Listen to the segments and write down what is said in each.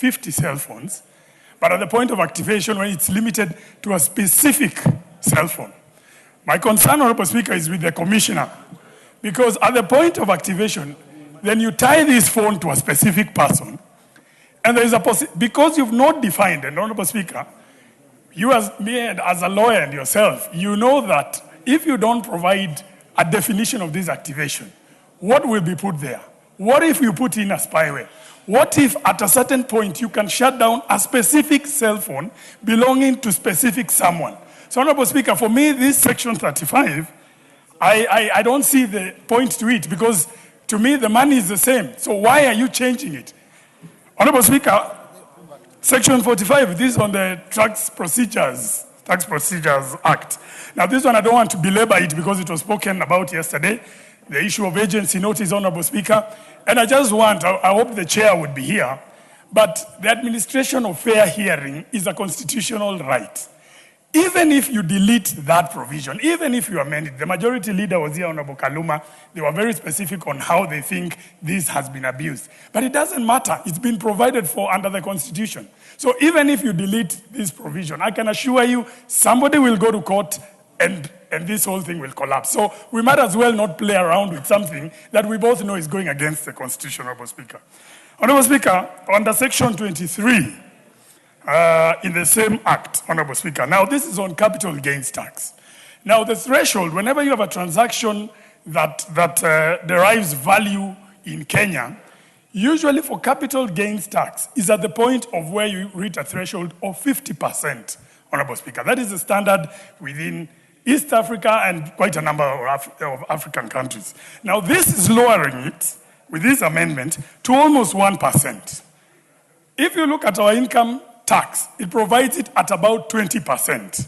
50 cell phones, but at the point of activation, when it's limited to a specific cell phone. My concern, Honorable Speaker, is with the Commissioner, because at the point of activation, then you tie this phone to a specific person, and there is a because you've not defined, and Honorable Speaker, you as me and as a lawyer and yourself, you know that if you don't provide a definition of this activation, what will be put there? What if you put in a spyware? What if at a certain point you can shut down a specific cell phone belonging to specific someone? So, Honorable Speaker, for me, this section 35, I don't see the point to it, because to me the money is the same. So why are you changing it? Honorable Speaker, section 45, this is on the Tax Procedures Act. Now this one I don't want to belabor it because it was spoken about yesterday, the issue of agency notice, Honorable Speaker. And I just want, I hope the chair would be here, but the administration of fair hearing is a constitutional right. Even if you delete that provision, even if you amend it, the majority leader was here, Honorable Kaluma, they were very specific on how they think this has been abused. But it doesn't matter, it's been provided for under the Constitution. So even if you delete this provision, I can assure you somebody will go to court and this whole thing will collapse. So we might as well not play around with something that we both know is going against the Constitution, Honorable Speaker. Honorable Speaker, under Section 23, in the same act, Honorable Speaker. Now, this is on capital gains tax. Now, the threshold, whenever you have a transaction that derives value in Kenya, usually for capital gains tax is at the point of where you reach a threshold of 50%, Honorable Speaker. That is the standard within East Africa and quite a number of African countries. Now, this is lowering it, with this amendment, to almost 1%. If you look at our income tax, it provides it at about 20%.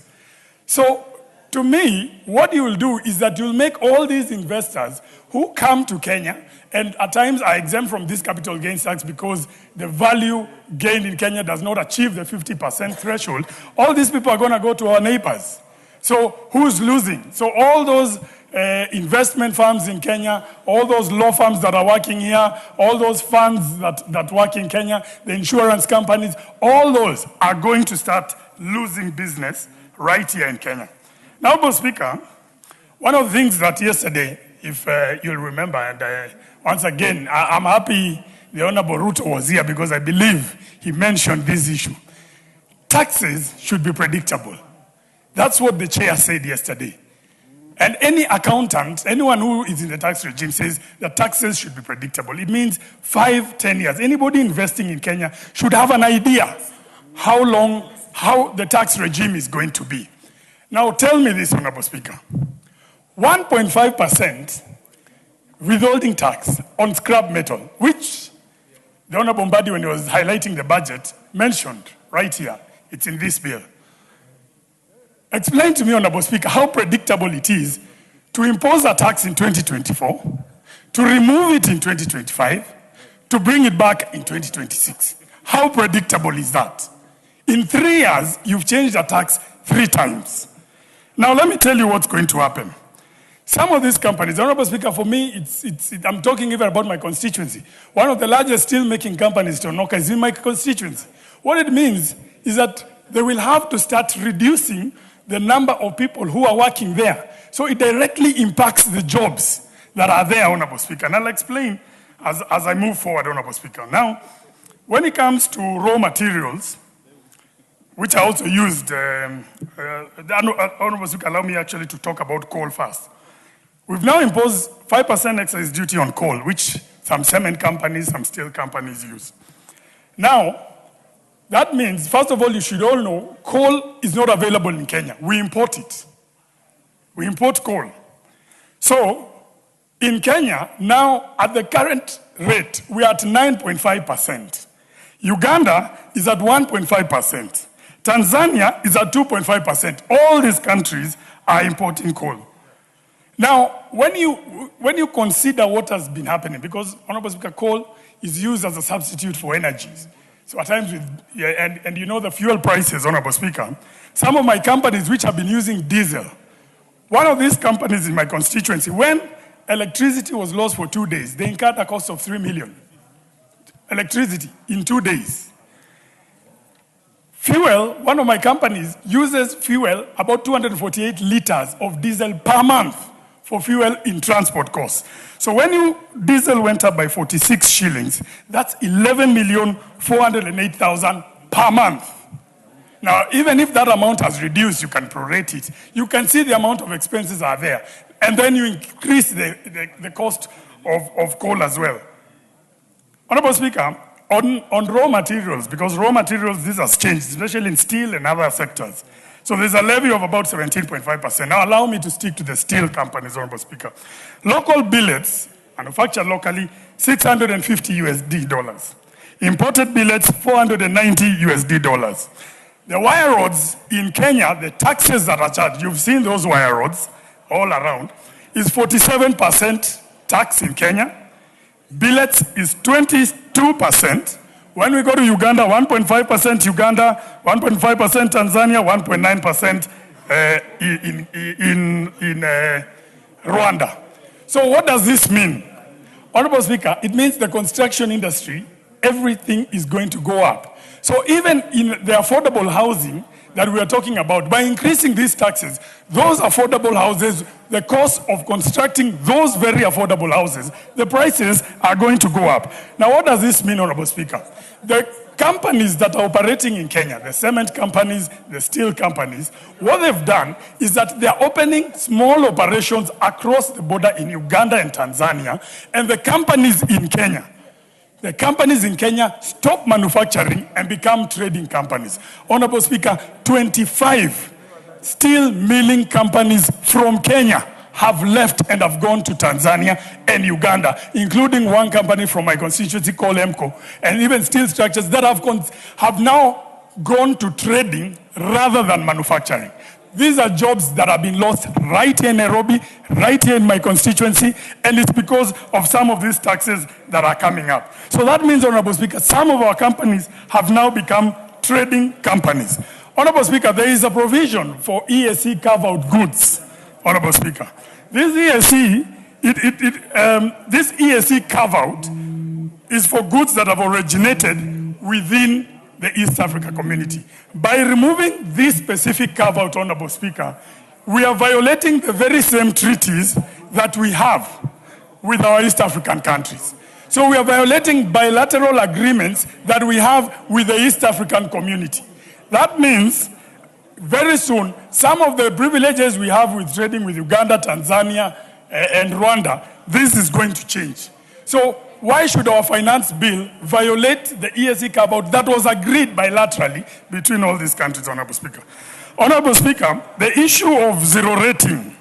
So, to me, what you will do is that you'll make all these investors who come to Kenya, and at times are exempt from this capital gains tax because the value gained in Kenya does not achieve the 50% threshold, all these people are going to go to our neighbors. So, who's losing? So, all those investment firms in Kenya, all those law firms that are working here, all those funds that work in Kenya, the insurance companies, all those are going to start losing business right here in Kenya. Now, Mr. Speaker, one of the things that yesterday, if you'll remember, and once again, I'm happy the Honorable Ruto was here because I believe he mentioned this issue. Taxes should be predictable. That's what the chair said yesterday. And any accountant, anyone who is in the tax regime says that taxes should be predictable. It means 5, 10 years. Anybody investing in Kenya should have an idea how the tax regime is going to be. Now tell me this, Honorable Speaker. 1.5% withholding tax on scrap metal, which the Honorable Mbadi, when he was highlighting the budget, mentioned right here. It's in this bill. Explain to me, Honorable Speaker, how predictable it is to impose a tax in 2024, to remove it in 2025, to bring it back in 2026. How predictable is that? In 3 years, you've changed the tax 3 times. Now, let me tell you what's going to happen. Some of these companies, Honorable Speaker, for me, I'm talking even about my constituency. One of the largest steel-making companies, Tonoka, is in my constituency. What it means is that they will have to start reducing the number of people who are working there. So it directly impacts the jobs that are there, Honorable Speaker. And I'll explain as I move forward, Honorable Speaker. Now, when it comes to raw materials, which I also used, Honorable Speaker, allow me actually to talk about coal first. We've now imposed 5% excise duty on coal, which some cement companies, some steel companies use. Now, that means, first of all, you should all know, coal is not available in Kenya. We import it. We import coal. So, in Kenya, now, at the current rate, we are at 9.5%. Uganda is at 1.5%. Tanzania is at 2.5%. All these countries are importing coal. Now, when you consider what has been happening, because, Honorable Speaker, coal is used as a substitute for energies. So at times, and you know the fuel prices, Honorable Speaker, some of my companies which have been using diesel, one of these companies in my constituency, when electricity was lost for 2 days, they incurred a cost of 3 million. Electricity in 2 days. Fuel, one of my companies uses fuel, about 248 liters of diesel per month for fuel in transport costs. So when diesel went up by 46 shillings, that's 11,408,000 per month. Now, even if that amount has reduced, you can prorate it. You can see the amount of expenses are there. And then you increase the cost of coal as well. Honorable Speaker, on raw materials, because raw materials, this has changed, especially in steel and other sectors. So there's a levy of about 17.5%. Now allow me to stick to the steel companies, Honorable Speaker. Local billets, manufactured locally, $650 USD. Imported billets, $490 USD. The wire rods in Kenya, the taxes that are charged, you've seen those wire rods all around, is 47% tax in Kenya. Billets is 22%. When we go to Uganda, 1.5% Uganda, 1.5% Tanzania, 1.9% in Rwanda. So what does this mean? Honorable Speaker, it means the construction industry, everything is going to go up. So even in the affordable housing that we are talking about, by increasing these taxes, those affordable houses, the cost of constructing those very affordable houses, the prices are going to go up. Now, what does this mean, Honorable Speaker? The companies that are operating in Kenya, the cement companies, the steel companies, what they've done is that they're opening small operations across the border in Uganda and Tanzania, and the companies in Kenya stop manufacturing and become trading companies. Honorable Speaker, 25 steel milling companies from Kenya have left and have gone to Tanzania and Uganda, including one company from my constituency called EMCO, and even steel structures that have now gone to trading rather than manufacturing. These are jobs that have been lost right here in Nairobi, right here in my constituency, and it's because of some of these taxes that are coming up. So that means, Honorable Speaker, some of our companies have now become trading companies. Honorable Speaker, there is a provision for ESC carve-out goods, Honorable Speaker. This ESC carve-out is for goods that have originated within the East Africa community. By removing this specific carve-out, Honorable Speaker, we are violating the very same treaties that we have with our East African countries. So we are violating bilateral agreements that we have with the East African community. That means very soon, some of the privileges we have with trading with Uganda, Tanzania, and Rwanda, this is going to change. So why should our finance bill violate the ESC carve-out that was agreed bilaterally between all these countries, Honorable Speaker? Honorable Speaker, the issue of zero rating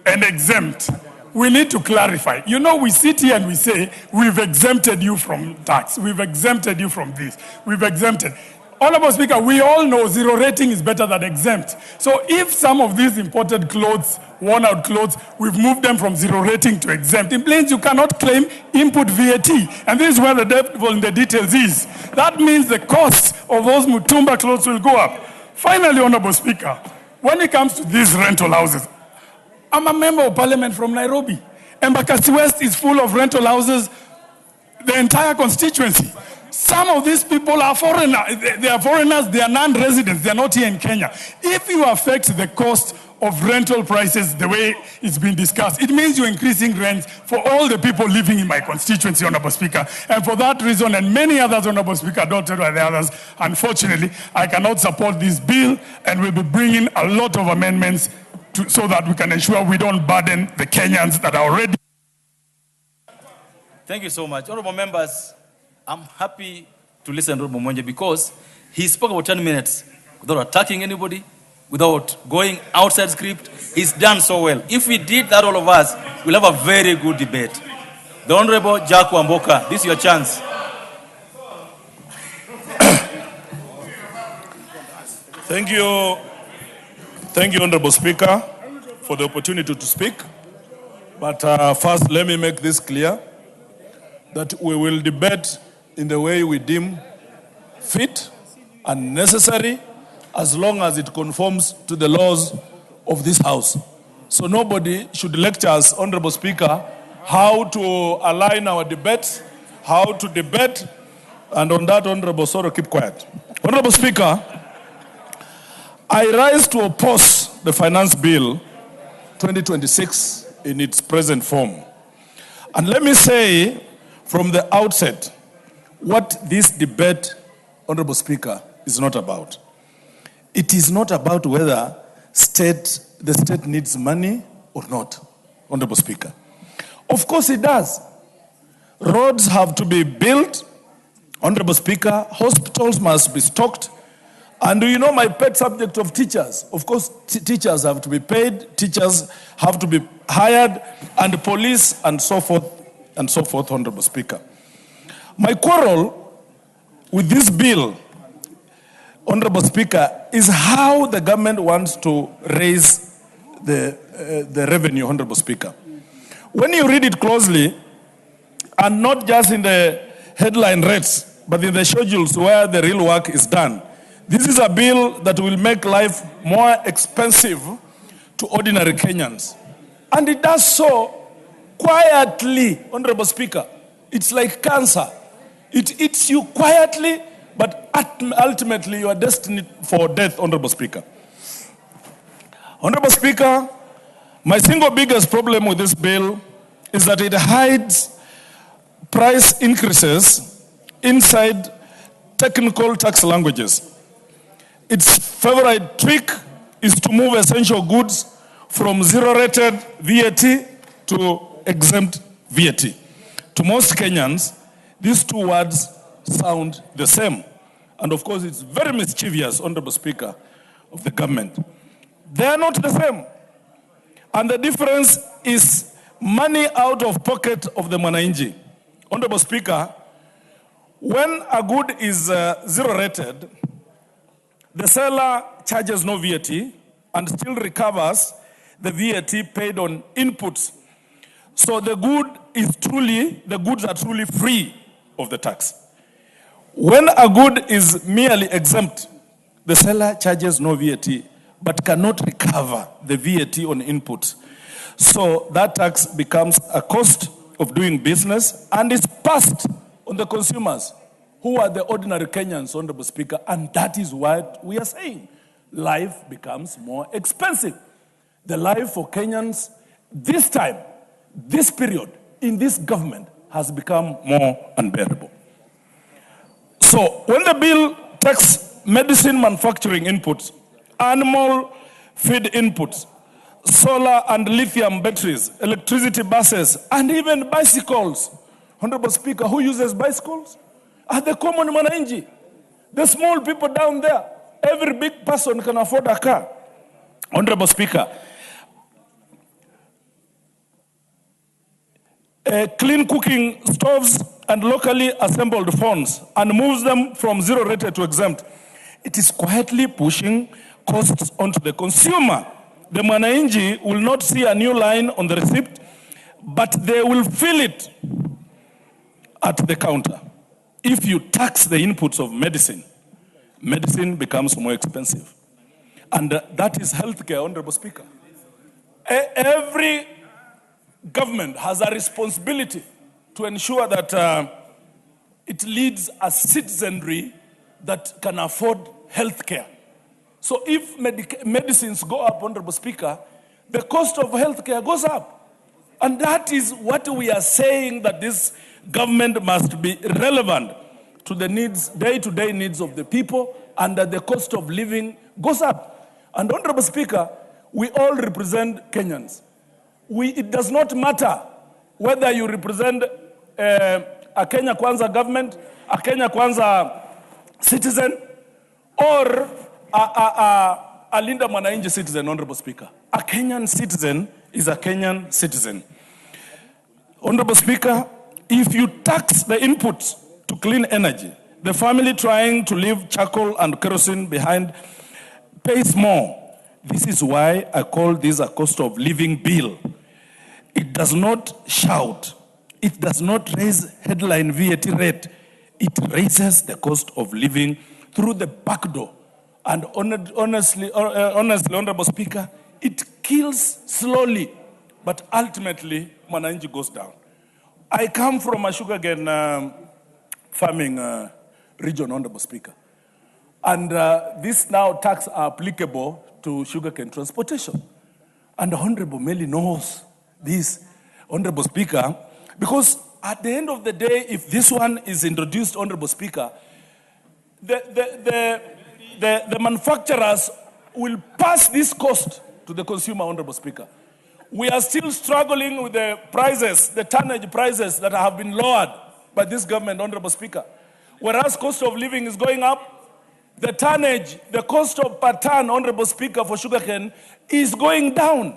and exempt, we need to clarify. You know, we sit here and we say, we've exempted you from tax, we've exempted you from this, we've exempted. Honorable Speaker, we all know zero rating is better than exempt. So if some of these imported clothes, worn out clothes, we've moved them from zero rating to exempt, it means you cannot claim input VAT. And this is where the devil in the details is. That means the cost of those Mutumba clothes will go up. Finally, Honorable Speaker, when it comes to these rental houses, I'm a member of parliament from Nairobi. Embakasi West is full of rental houses, the entire constituency. Some of these people are foreigners. They are foreigners, they are non-residents, they are not here in Kenya. If you affect the cost of rental prices the way it's been discussed, it means you're increasing rents for all the people living in my constituency, Honorable Speaker. And for that reason, and many others, Honorable Speaker, adopted by the others, unfortunately, I cannot support this bill, and we'll be bringing a lot of amendments so that we can ensure we don't burden the Kenyans that are already. Thank you so much. Honorable members, I'm happy to listen to Honorable Monje because he spoke about 10 minutes without attacking anybody, without going outside script. He's done so well. If we did that, all of us, we'll have a very good debate. The Honorable Jachagua Mboka, this is your chance. Thank you, Honorable Speaker, for the opportunity to speak. But first, let me make this clear, that we will debate in the way we deem fit and necessary, as long as it conforms to the laws of this House. So nobody should lecture us, Honorable Speaker, how to align our debates, how to debate, and on that, Honorable Soro, keep quiet. Honorable Speaker, I rise to oppose the Finance Bill 2026 in its present form. And let me say from the outset what this debate, Honorable Speaker, is not about. It is not about whether the state needs money or not, Honorable Speaker. Of course it does. Roads have to be built, Honorable Speaker. Hospitals must be stocked. And you know my pet subject of teachers. Of course, teachers have to be paid, teachers have to be hired, and police, and so forth, Honorable Speaker. My quarrel with this bill, Honorable Speaker, is how the government wants to raise the revenue, Honorable Speaker. When you read it closely, and not just in the headline rates, but in the schedules where the real work is done, this is a bill that will make life more expensive to ordinary Kenyans. And it does so quietly, Honorable Speaker. It's like cancer. It eats you quietly, but ultimately you are destined for death, Honorable Speaker. Honorable Speaker, my single biggest problem with this bill is that it hides price increases inside technical tax languages. Its favorite trick is to move essential goods from zero-rated VAT to exempt VAT. To most Kenyans, these two words sound the same. And of course, it's very mischievous, Honorable Speaker, of the government. They are not the same. And the difference is money out of pocket of the mwananchi. Honorable Speaker, when a good is zero-rated, the seller charges no VAT and still recovers the VAT paid on inputs. So the goods are truly free of the tax. When a good is merely exempt, the seller charges no VAT but cannot recover the VAT on inputs. So that tax becomes a cost of doing business and is passed on the consumers, who are the ordinary Kenyans, Honorable Speaker, and that is what we are saying. Life becomes more expensive. The life for Kenyans this time, this period, in this government has become more unbearable. So when the bill takes medicine manufacturing inputs, animal feed inputs, solar and lithium batteries, electricity buses, and even bicycles, Honorable Speaker, who uses bicycles? Are the common mwananchi, the small people down there. Every big person can afford a car. Honorable Speaker, clean cooking stoves and locally assembled phones and moves them from zero-rated to exempt. It is quietly pushing costs onto the consumer. The mwananchi will not see a new line on the receipt, but they will feel it at the counter. If you tax the inputs of medicine, medicine becomes more expensive. And that is healthcare, Honorable Speaker. Every government has a responsibility to ensure that it leads a citizenry that can afford healthcare. So if medicines go up, Honorable Speaker, the cost of healthcare goes up. And that is what we are saying, that this government must be relevant to the needs, day-to-day needs of the people, and that the cost of living goes up. And Honorable Speaker, we all represent Kenyans. It does not matter whether you represent a Kenya Kwanza government, a Kenya Kwanza citizen, or a Linda Mwananchi citizen, Honorable Speaker. A Kenyan citizen is a Kenyan citizen. Honorable Speaker, if you tax the inputs to clean energy, the family trying to leave charcoal and kerosene behind pays more. This is why I call this a cost of living bill. It does not shout. It does not raise headline VAT rate. It raises the cost of living through the back door. And honestly, Honorable Speaker, it kills slowly, but ultimately, mwananchi goes down. I come from a sugarcane farming region, Honorable Speaker. And this now tax are applicable to sugarcane transportation. And Honorable Meli knows this, Honorable Speaker, because at the end of the day, if this one is introduced, Honorable Speaker, the manufacturers will pass this cost to the consumer, Honorable Speaker. We are still struggling with the prices, the tonnage prices that have been lowered by this government, Honorable Speaker. Whereas cost of living is going up, the tonnage, the cost of per ton, Honorable Speaker, for sugarcane is going down.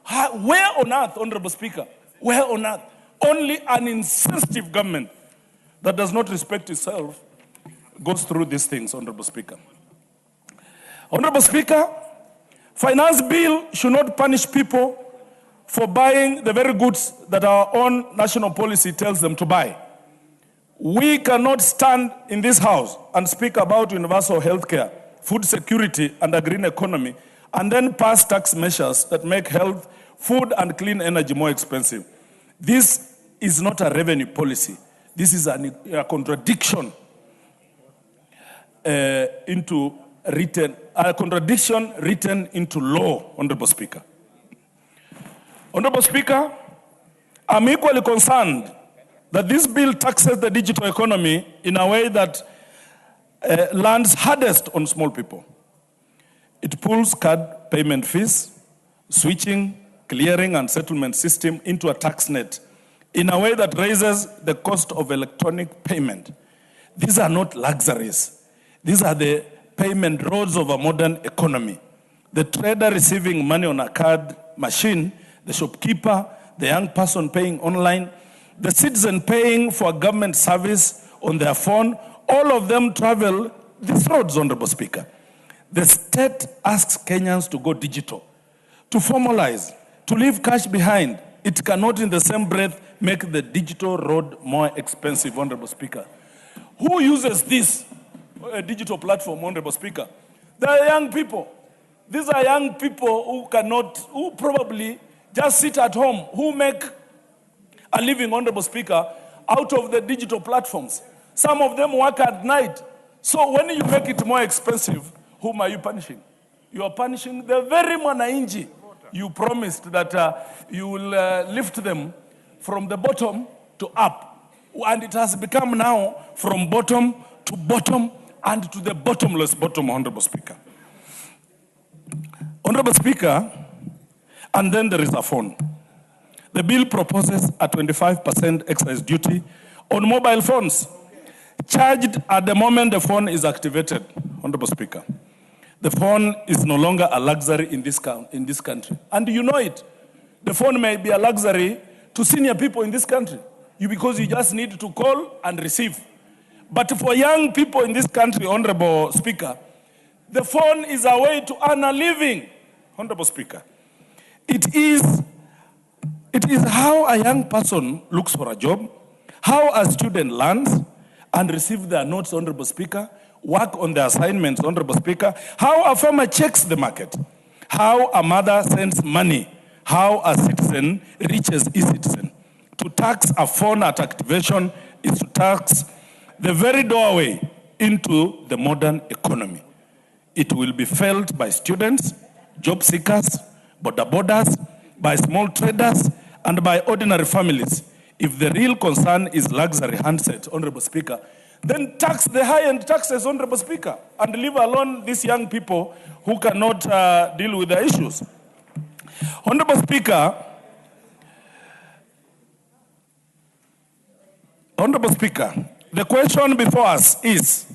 Where on earth, Honorable Speaker? Where on earth? Only an insensitive government that does not respect itself goes through these things, Honorable Speaker. Honorable Speaker, finance bill should not punish people for buying the very goods that our own national policy tells them to buy. We cannot stand in this house and speak about universal health care, food security, and a green economy, and then pass tax measures that make health, food, and clean energy more expensive. This is not a revenue policy. This is a contradiction written into law, Honorable Speaker. Honorable Speaker, I'm equally concerned that this bill taxes the digital economy in a way that lands hardest on small people. It pulls card payment fees, switching, clearing, and settlement system into a tax net in a way that raises the cost of electronic payment. These are not luxuries. These are the payment roads of a modern economy. The trader receiving money on a card machine, the shopkeeper, the young person paying online, the citizen paying for a government service on their phone, all of them travel these roads, Honorable Speaker. The state asks Kenyans to go digital, to formalize, to leave cash behind. It cannot in the same breath make the digital road more expensive, Honorable Speaker. Who uses this digital platform, Honorable Speaker? They are young people. These are young people who probably just sit at home, who make a living, Honorable Speaker, out of the digital platforms. Some of them work at night. So when you make it more expensive, whom are you punishing? You are punishing the very mwananchi you promised that you will lift them from the bottom to up. And it has become now from bottom to bottom and to the bottomless bottom, Honorable Speaker. Honorable Speaker, and then there is a phone. The bill proposes a 25% excise duty on mobile phones, charged at the moment the phone is activated, Honorable Speaker. The phone is no longer a luxury in this country. And you know it. The phone may be a luxury to senior people in this country because you just need to call and receive. But for young people in this country, Honorable Speaker, the phone is a way to earn a living, Honorable Speaker. It is how a young person looks for a job, how a student learns and receives their notes, Honorable Speaker, work on their assignments, Honorable Speaker, how a farmer checks the market, how a mother sends money, how a citizen reaches e-citizen. To tax a phone at activation is to tax the very doorway into the modern economy. It will be felt by students, job seekers, border borders, by small traders, and by ordinary families. If the real concern is luxury handsets, Honorable Speaker, then tax the high-end taxes, Honorable Speaker, and leave alone these young people who cannot deal with their issues. Honorable Speaker, the question before us is,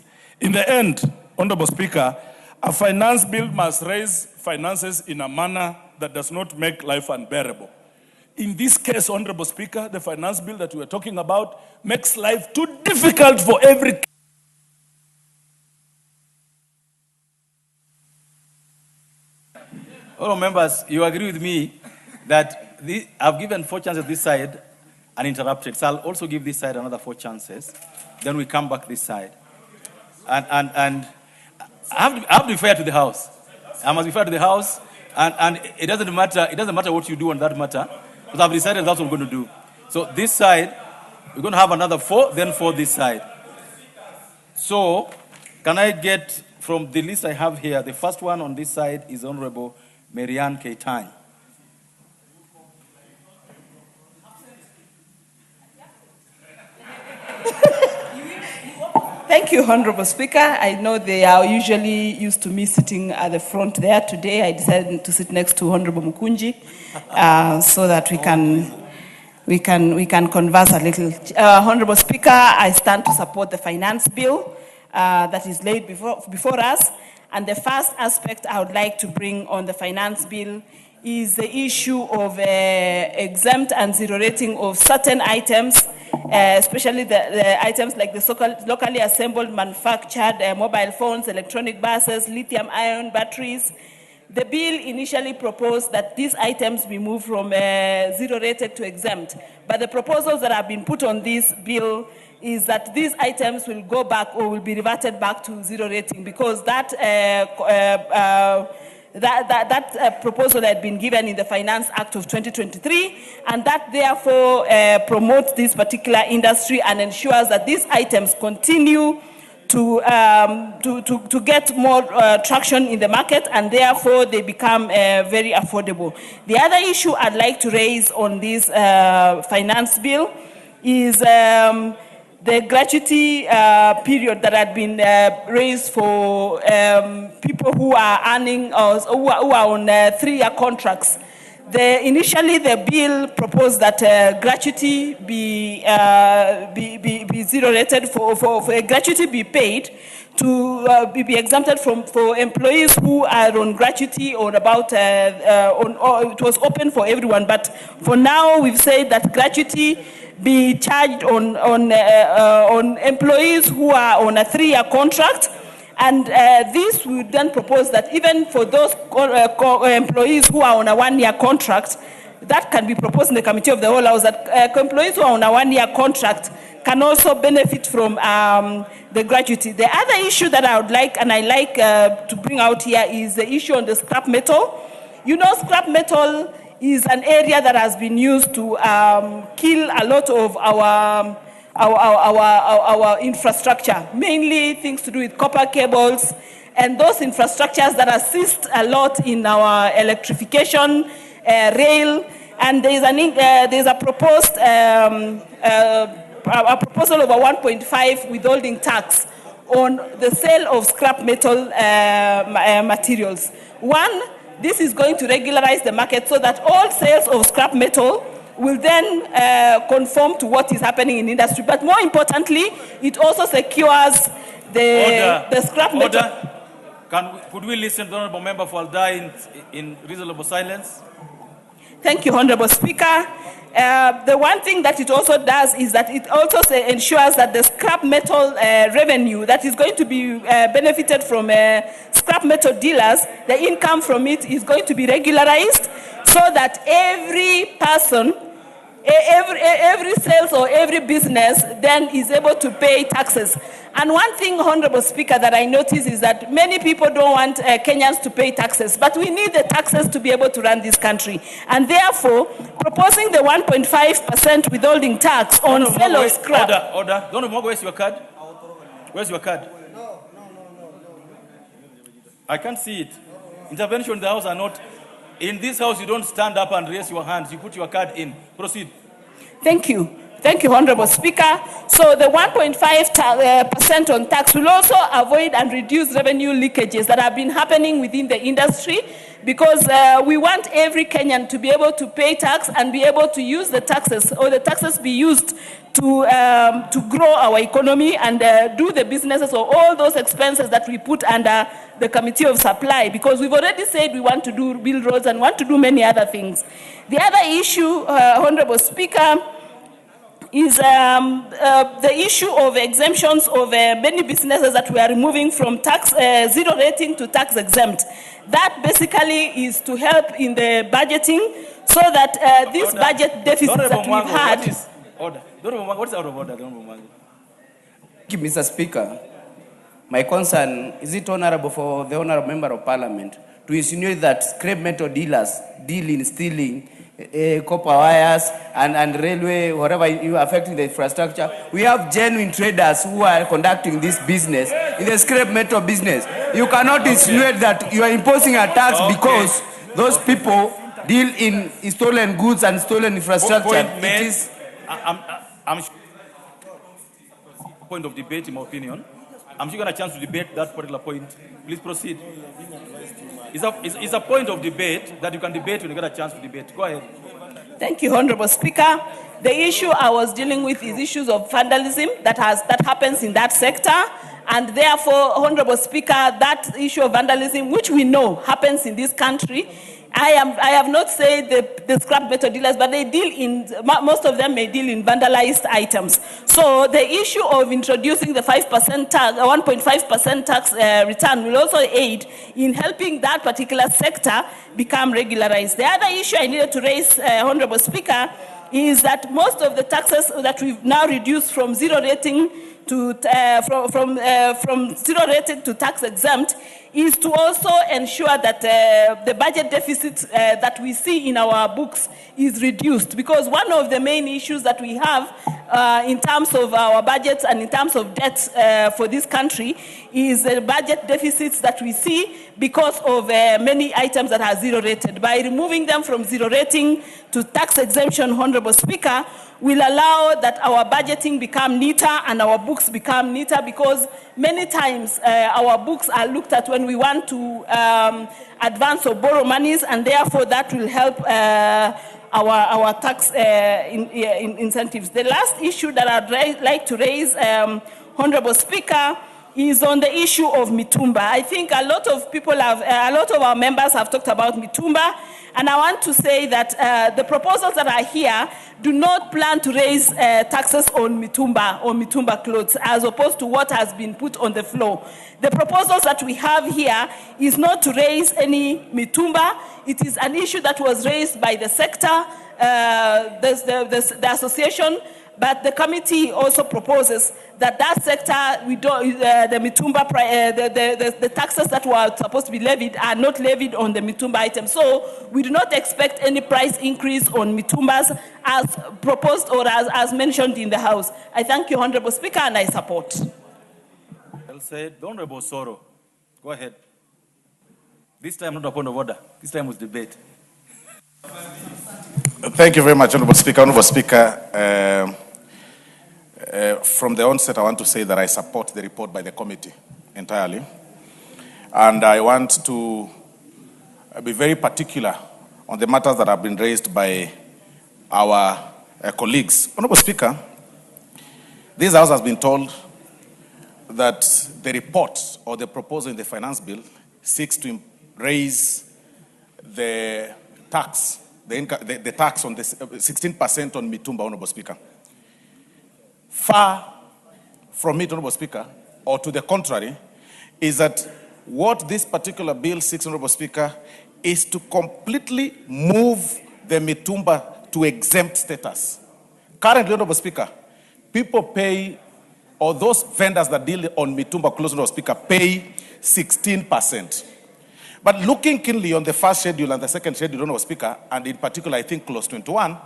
in the end, Honorable Speaker, a finance bill must raise finances in a manner that does not make life unbearable. In this case, Honorable Speaker, the finance bill that we are talking about makes life too difficult for every. All members, you agree with me that I've given 4 chances this side and interrupted. So I'll also give this side another 4 chances. Then we come back this side. And I have to be fair to the House. I must be fair to the House. And it doesn't matter what you do on that matter. Because I've decided that's what we're going to do. So this side, we're going to have another 4, then 4 this side. So, can I get from the list I have here, the first one on this side is Honorable Marianne Keitany. Thank you, Honorable Speaker. I know they are usually used to me sitting at the front there. Today, I decided to sit next to Honorable Mukunji so that we can converse a little. Honorable Speaker, I stand to support the finance bill that is laid before us. And the first aspect I would like to bring on the finance bill is the issue of exempt and zero rating of certain items, especially the items like the locally assembled, manufactured mobile phones, electronic buses, lithium-ion batteries. The bill initially proposed that these items be moved from zero-rated to exempt. But the proposals that have been put on this bill is that these items will go back or will be reverted back to zero rating, because that proposal had been given in the Finance Act of 2023, and that therefore promotes this particular industry and ensures that these items continue to get more traction in the market, and therefore they become very affordable. The other issue I'd like to raise on this finance bill is the gratuity period that had been raised for people who are earning or who are on 3-year contracts. Initially, the bill proposed that gratuity be zero rated for a gratuity be paid to be exempted for employees who are on gratuity or about it was open for everyone. But for now, we've said that gratuity be charged on employees who are on a 3-year contract. And this would then propose that even for those employees who are on a 1-year contract, that can be proposed in the Committee of the Whole House, that employees who are on a 1-year contract can also benefit from the gratuity. The other issue that I would like, and I like to bring out here, is the issue on the scrap metal. You know, scrap metal is an area that has been used to kill a lot of our infrastructure, mainly things to do with copper cables and those infrastructures that assist a lot in our electrification, rail, and there's a proposed a proposal of a 1.5 withholding tax on the sale of scrap metal materials. One, this is going to regularize the market so that all sales of scrap metal will then conform to what is happening in industry. But more importantly, it also secures the scrap metal. Could we listen to the Honourable Member for Alda in reasonable silence? Thank you, Honourable Speaker. The one thing that it also does is that it also ensures that the scrap metal revenue that is going to be benefited from scrap metal dealers, the income from it is going to be regularized so that every person, every sales or every business then is able to pay taxes. And one thing, Honourable Speaker, that I notice is that many people don't want Kenyans to pay taxes, but we need the taxes to be able to run this country. And therefore, proposing the 1.5% withholding tax on sale of scrap. Order. Honourable, where's your card? Where's your card? No. I can't see it. Intervention in the house are not. In this house, you don't stand up and raise your hands. You put your card in. Proceed. Thank you. Thank you, Honourable Speaker. So the 1.5% on tax will also avoid and reduce revenue leakages that have been happening within the industry, because we want every Kenyan to be able to pay tax and be able to use the taxes, or the taxes be used to grow our economy and do the businesses or all those expenses that we put under the Committee of Supply, because we've already said we want to build roads and want to do many other things. The other issue, Honourable Speaker, is the issue of exemptions of many businesses that we are removing from tax zero rating to tax exempt. That basically is to help in the budgeting so that this budget deficit that we've had. What is out of order? Thank you, Mr. Speaker. My concern, is it honorable for the Honorable Member of Parliament to insinuate that scrap metal dealers deal in stealing copper wires and railway, whatever you affecting the infrastructure. We have genuine traders who are conducting this business in the scrap metal business. You cannot insinuate that you are imposing a tax because those people deal in stolen goods and stolen infrastructure. It is I'm point of debate, in my opinion. I'm sure you got a chance to debate that particular point. Please proceed. It's a point of debate that you can debate when you get a chance to debate. Go ahead. Thank you, Honorable Speaker. The issue I was dealing with is issues of vandalism that happens in that sector. And therefore, Honorable Speaker, that issue of vandalism, which we know happens in this country, I have not said the scrap metal dealers, but they deal in, most of them may deal in vandalized items. So the issue of introducing the 5% tax, 1.5% tax return will also aid in helping that particular sector become regularized. The other issue I needed to raise, Honorable Speaker, is that most of the taxes that we've now reduced from zero rating to from zero rated to tax exempt is to also ensure that the budget deficit that we see in our books is reduced, because one of the main issues that we have in terms of our budgets and in terms of debt for this country is the budget deficits that we see because of many items that are zero rated. By removing them from zero rating to tax exemption, Honorable Speaker, will allow that our budgeting become neater and our books become neater, because many times our books are looked at when we want to advance or borrow monies, and therefore that will help our tax incentives. The last issue that I'd like to raise, Honorable Speaker, is on the issue of mitumba. I think a lot of our members have talked about mitumba, and I want to say that the proposals that are here do not plan to raise taxes on mitumba clothes, as opposed to what has been put on the floor. The proposals that we have here is not to raise any mitumba. It is an issue that was raised by the sector, the association, but the committee also proposes that sector, we don't, the mitumba, the taxes that were supposed to be levied are not levied on the mitumba items. So we do not expect any price increase on mitumbas as proposed or as mentioned in the House. I thank you, Honorable Speaker, and I support. Well said. The Honorable Soro, go ahead. This time not a point of order. This time was debate. Thank you very much, Honorable Speaker. Honorable Speaker, from the onset, I want to say that I support the report by the committee entirely. And I want to be very particular on the matters that have been raised by our colleagues. Honorable Speaker, this House has been told that the report or the proposal in the finance bill seeks to raise the tax, the tax on the 16% on mitumba, Honorable Speaker. Far from it, Honorable Speaker, or to the contrary, is that what this particular bill seeks, Honorable Speaker, is to completely move the mitumba to exempt status. Currently, Honorable Speaker, people pay, or those vendors that deal on mitumba clothes, Honorable Speaker, pay 16%. But looking keenly on the first schedule and the second schedule, Honorable Speaker, and in particular, I think clause 21,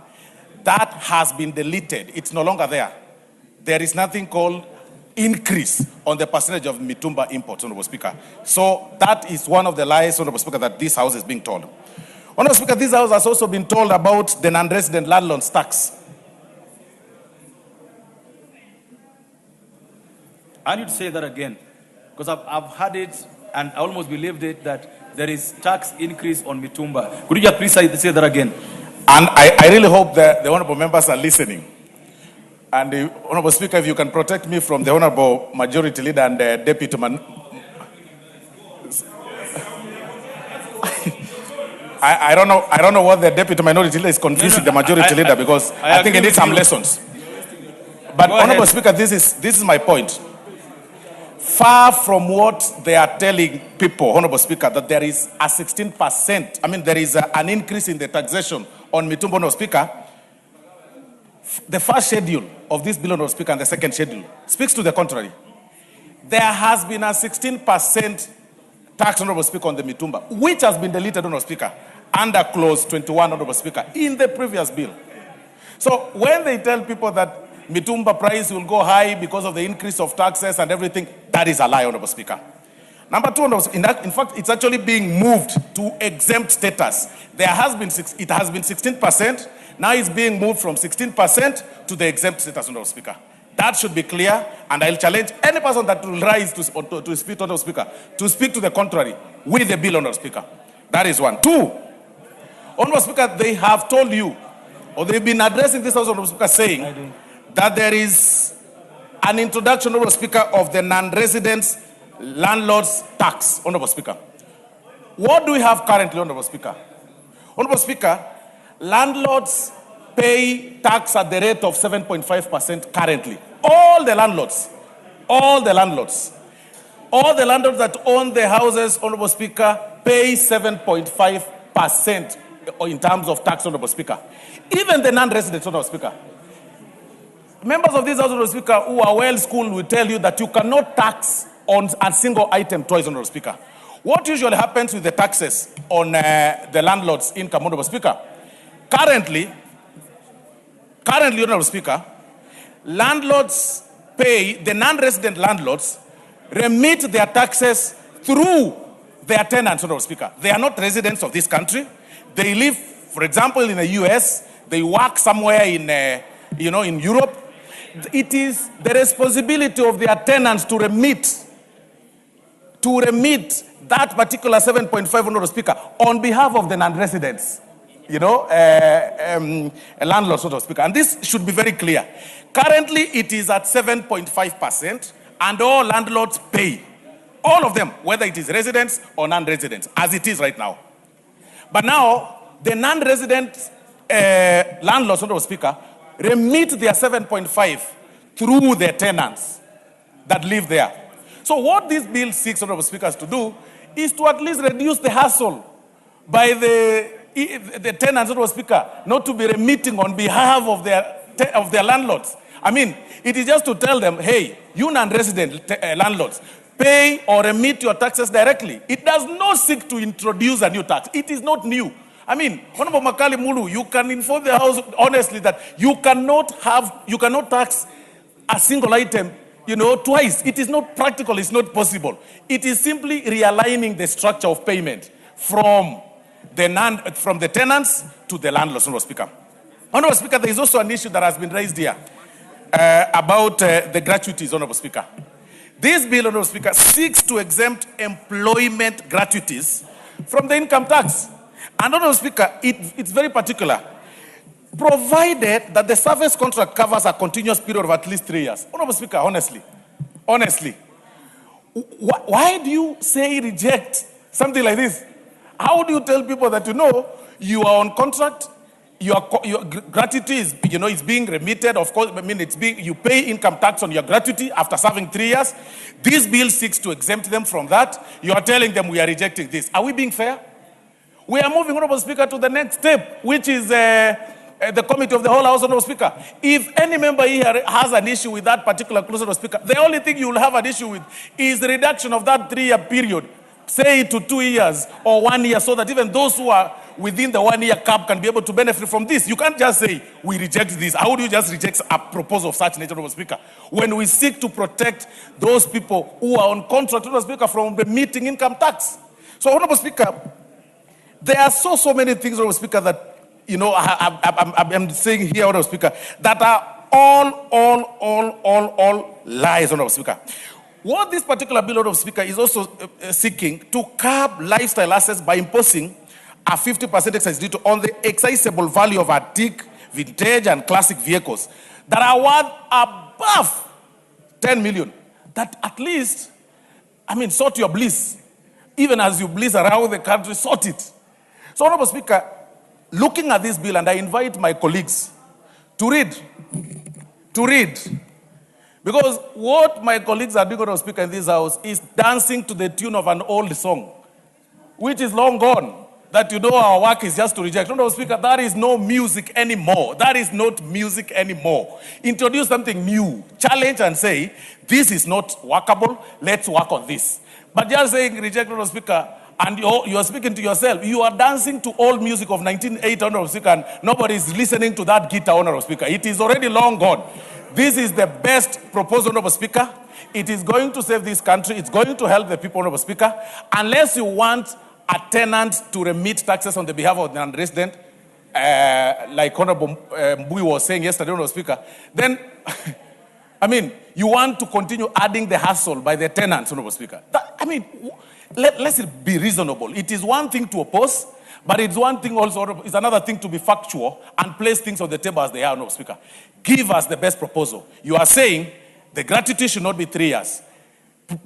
that has been deleted. It's no longer there. There is nothing called increase on the percentage of mitumba imports, Honorable Speaker. So that is one of the lies, Honorable Speaker, that this House is being told. Honorable Speaker, this House has also been told about the non-resident landlord's tax. I need to say that again, because I've heard it and I almost believed it, that there is tax increase on mitumba. Could you just please say that again? And I really hope that the honorable members are listening. And the Honorable Speaker, if you can protect me from the Honorable Majority Leader and the Deputy I don't know what the Deputy Minority Leader is confusing the Majority Leader, because I think he needs some lessons. But Honorable Speaker, this is my point. Far from what they are telling people, Honorable Speaker, that there is a 16%, I mean, there is an increase in the taxation on mitumba, Honorable Speaker. The first schedule of this bill, Honorable Speaker, and the second schedule speaks to the contrary. There has been a 16% tax, Honorable Speaker, on the mitumba, which has been deleted, Honorable Speaker. under clause 21, Honorable Speaker, in the previous bill. So when they tell people that mitumba price will go high because of the increase of taxes and everything, that is a lie, Honorable Speaker. Number two, in fact, it's actually being moved to exempt status. It has been 16%. Now it's being moved from 16% to the exempt status, Honorable Speaker. That should be clear, and I'll challenge any person that will rise to speak, Honorable Speaker, to speak to the contrary with the bill, Honorable Speaker. That is one. Two, Honorable Speaker, they have told you, or they've been addressing this House, Honorable Speaker, saying that there is an introduction, Honorable Speaker, of the non-residents landlords tax, Honorable Speaker. What do we have currently, Honorable Speaker? Honorable Speaker, landlords pay tax at the rate of 7.5% currently. All the landlords that own the houses, Honorable Speaker, pay 7.5% in terms of tax, Honorable Speaker. Even the non-residents, Honorable Speaker. Members of this House, Honorable Speaker, who are well-schooled will tell you that you cannot tax on a single item twice, Honorable Speaker. What usually happens with the taxes on the landlord's income, Honorable Speaker? Currently, Honorable Speaker, landlords pay, the non-resident landlords remit their taxes through their tenants, Honorable Speaker. They are not residents of this country. They live, for example, in the US. They work somewhere in, in Europe. It is the responsibility of their tenants to remit that particular 7.5, Honorable Speaker, on behalf of the non-residents, landlords, Honorable Speaker. And this should be very clear. Currently, it is at 7.5%, and all landlords pay. All of them, whether it is residents or non-residents, as it is right now. But now, the non-resident landlords, Honorable Speaker, remit their 7.5 through their tenants that live there. So what this bill seeks, Honorable Speakers, to do is to at least reduce the hassle by the tenants, Honorable Speaker, not to be remitting on behalf of their landlords. I mean, it is just to tell them, hey, you non-resident landlords, pay or remit your taxes directly. It does not seek to introduce a new tax. It is not new. I mean, Honorable Makali Mulu, you can inform the House honestly that you cannot tax a single item, twice. It is not practical, it's not possible. It is simply realigning the structure of payment from the tenants to the landlords, Honorable Speaker. Honorable Speaker, there is also an issue that has been raised here about the gratuities, Honorable Speaker. This bill, Honorable Speaker, seeks to exempt employment gratuities from the income tax. And Honorable Speaker, it's very particular. Provided that the service contract covers a continuous period of at least 3 years. Honorable Speaker, honestly, why do you say reject something like this? How do you tell people that you are on contract, your gratuity is is being remitted? Of course, you pay income tax on your gratuity after serving 3 years. This bill seeks to exempt them from that. You are telling them we are rejecting this. Are we being fair? We are moving, Honorable Speaker, to the next step, which is the committee of the whole House, Honorable Speaker. If any member here has an issue with that particular clause, Honorable Speaker, the only thing you will have an issue with is the reduction of that 3-year period, say to 2 years or 1 year, so that even those who are within the 1-year cap can be able to benefit from this. You can't just say, we reject this. How do you just reject a proposal of such nature, Honorable Speaker, when we seek to protect those people who are on contract, Honorable Speaker, from remitting income tax? So, Honorable Speaker, there are so many things, Honorable Speaker, that I'm saying here, Honorable Speaker, that are all lies, Honorable Speaker. What this particular bill, Honorable Speaker, is also seeking to curb lifestyle assets by imposing a 50% excise duty on the excisable value of antique, vintage, and classic vehicles that are worth above 10 million. That at least, sort your bliss. Even as you bliss around the country, sort it. So, Honorable Speaker, looking at this bill, and I invite my colleagues to read. Because what my colleagues are doing, Honorable Speaker, in this House is dancing to the tune of an old song, which is long gone. That our work is just to reject. Honorable Speaker, that is no music anymore. That is not music anymore. Introduce something new. Challenge and say, this is not workable. Let's work on this. But just saying reject, Honorable Speaker, and you are speaking to yourself. You are dancing to old music of 1980, Honorable Speaker, and nobody is listening to that guitar, Honorable Speaker. It is already long gone. This is the best proposal, Honorable Speaker. It is going to save this country. It's going to help the people, Honorable Speaker. Unless you want a tenant to remit taxes on the behalf of the non-resident, like Honorable Mbui was saying yesterday, Honorable Speaker, then, I mean, you want to continue adding the hassle by the tenants, Honorable Speaker. Let's be reasonable. It is one thing to oppose, but it's one thing also, it's another thing to be factual and place things on the table as they are, Honorable Speaker. Give us the best proposal. You are saying the gratuity should not be 3 years.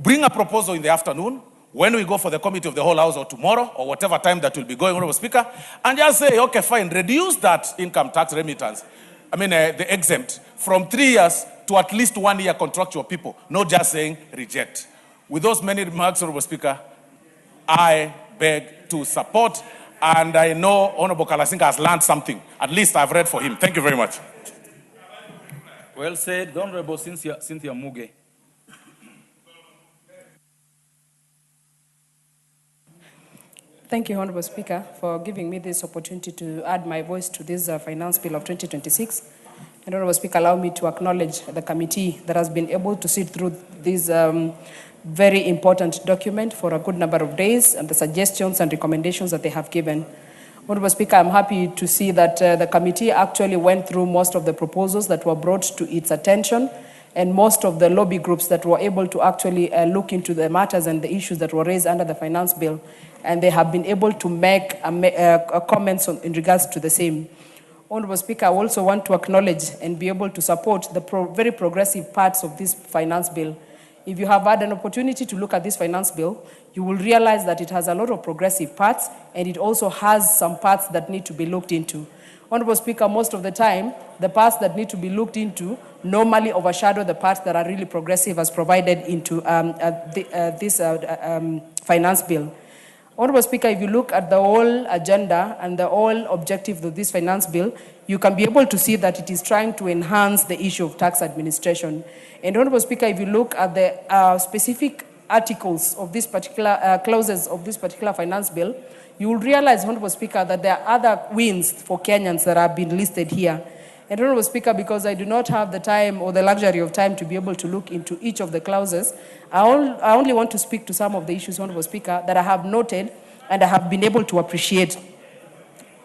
Bring a proposal in the afternoon when we go for the committee of the whole house or tomorrow or whatever time that will be going, Honorable Speaker, and just say, okay, fine, reduce that income tax remittance, the exempt, from 3 years to at least 1 year contractual people, not just saying reject. With those many remarks, Honorable Speaker, I beg to support, and I know Honorable Kalasinga has learned something. At least I've read for him. Thank you very much. Well said, the Honorable Cynthia Muge. Thank you, Honorable Speaker, for giving me this opportunity to add my voice to this finance bill of 2026. And Honorable Speaker, allow me to acknowledge the committee that has been able to sit through this very important document for a good number of days and the suggestions and recommendations that they have given. Honorable Speaker, I'm happy to see that the committee actually went through most of the proposals that were brought to its attention and most of the lobby groups that were able to actually look into the matters and the issues that were raised under the finance bill, and they have been able to make comments in regards to the same. Honorable Speaker, I also want to acknowledge and be able to support the very progressive parts of this finance bill. If you have had an opportunity to look at this finance bill, you will realize that it has a lot of progressive parts, and it also has some parts that need to be looked into. Honorable Speaker, most of the time, the parts that need to be looked into normally overshadow the parts that are really progressive as provided into this finance bill. Honorable Speaker, if you look at the whole agenda and the whole objective of this finance bill, you can be able to see that it is trying to enhance the issue of tax administration. And Honorable Speaker, if you look at the specific articles of this particular, clauses of this particular finance bill, you will realize, Honorable Speaker, that there are other wins for Kenyans that have been listed here. And Honorable Speaker, because I do not have the time or the luxury of time to be able to look into each of the clauses, I only want to speak to some of the issues, Honorable Speaker, that I have noted and I have been able to appreciate.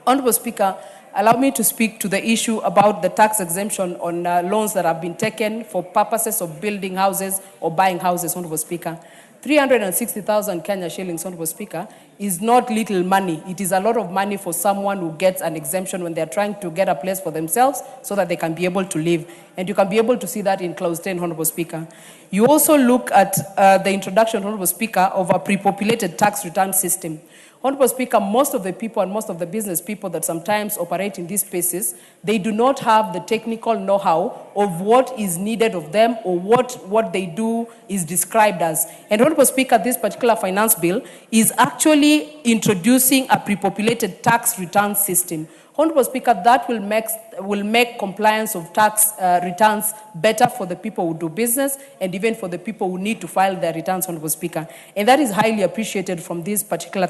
Honorable Speaker, allow me to speak to the issue about the tax exemption on loans that have been taken for purposes of building houses or buying houses, Honorable Speaker. 360,000 Kenya shillings, Honorable Speaker, is not little money. It is a lot of money for someone who gets an exemption when they're trying to get a place for themselves so that they can be able to live. And you can be able to see that in Clause 10, Honorable Speaker. You also look at the introduction, Honorable Speaker, of a pre-populated tax return system. Honorable Speaker, most of the people and most of the business people that sometimes operate in these spaces, they do not have the technical know-how of what is needed of them or what they do is described as. And Honorable Speaker, this particular finance bill is actually introducing a pre-populated tax return system. Honorable Speaker, that will make compliance of tax returns better for the people who do business and even for the people who need to file their returns, Honorable Speaker. And that is highly appreciated from this particular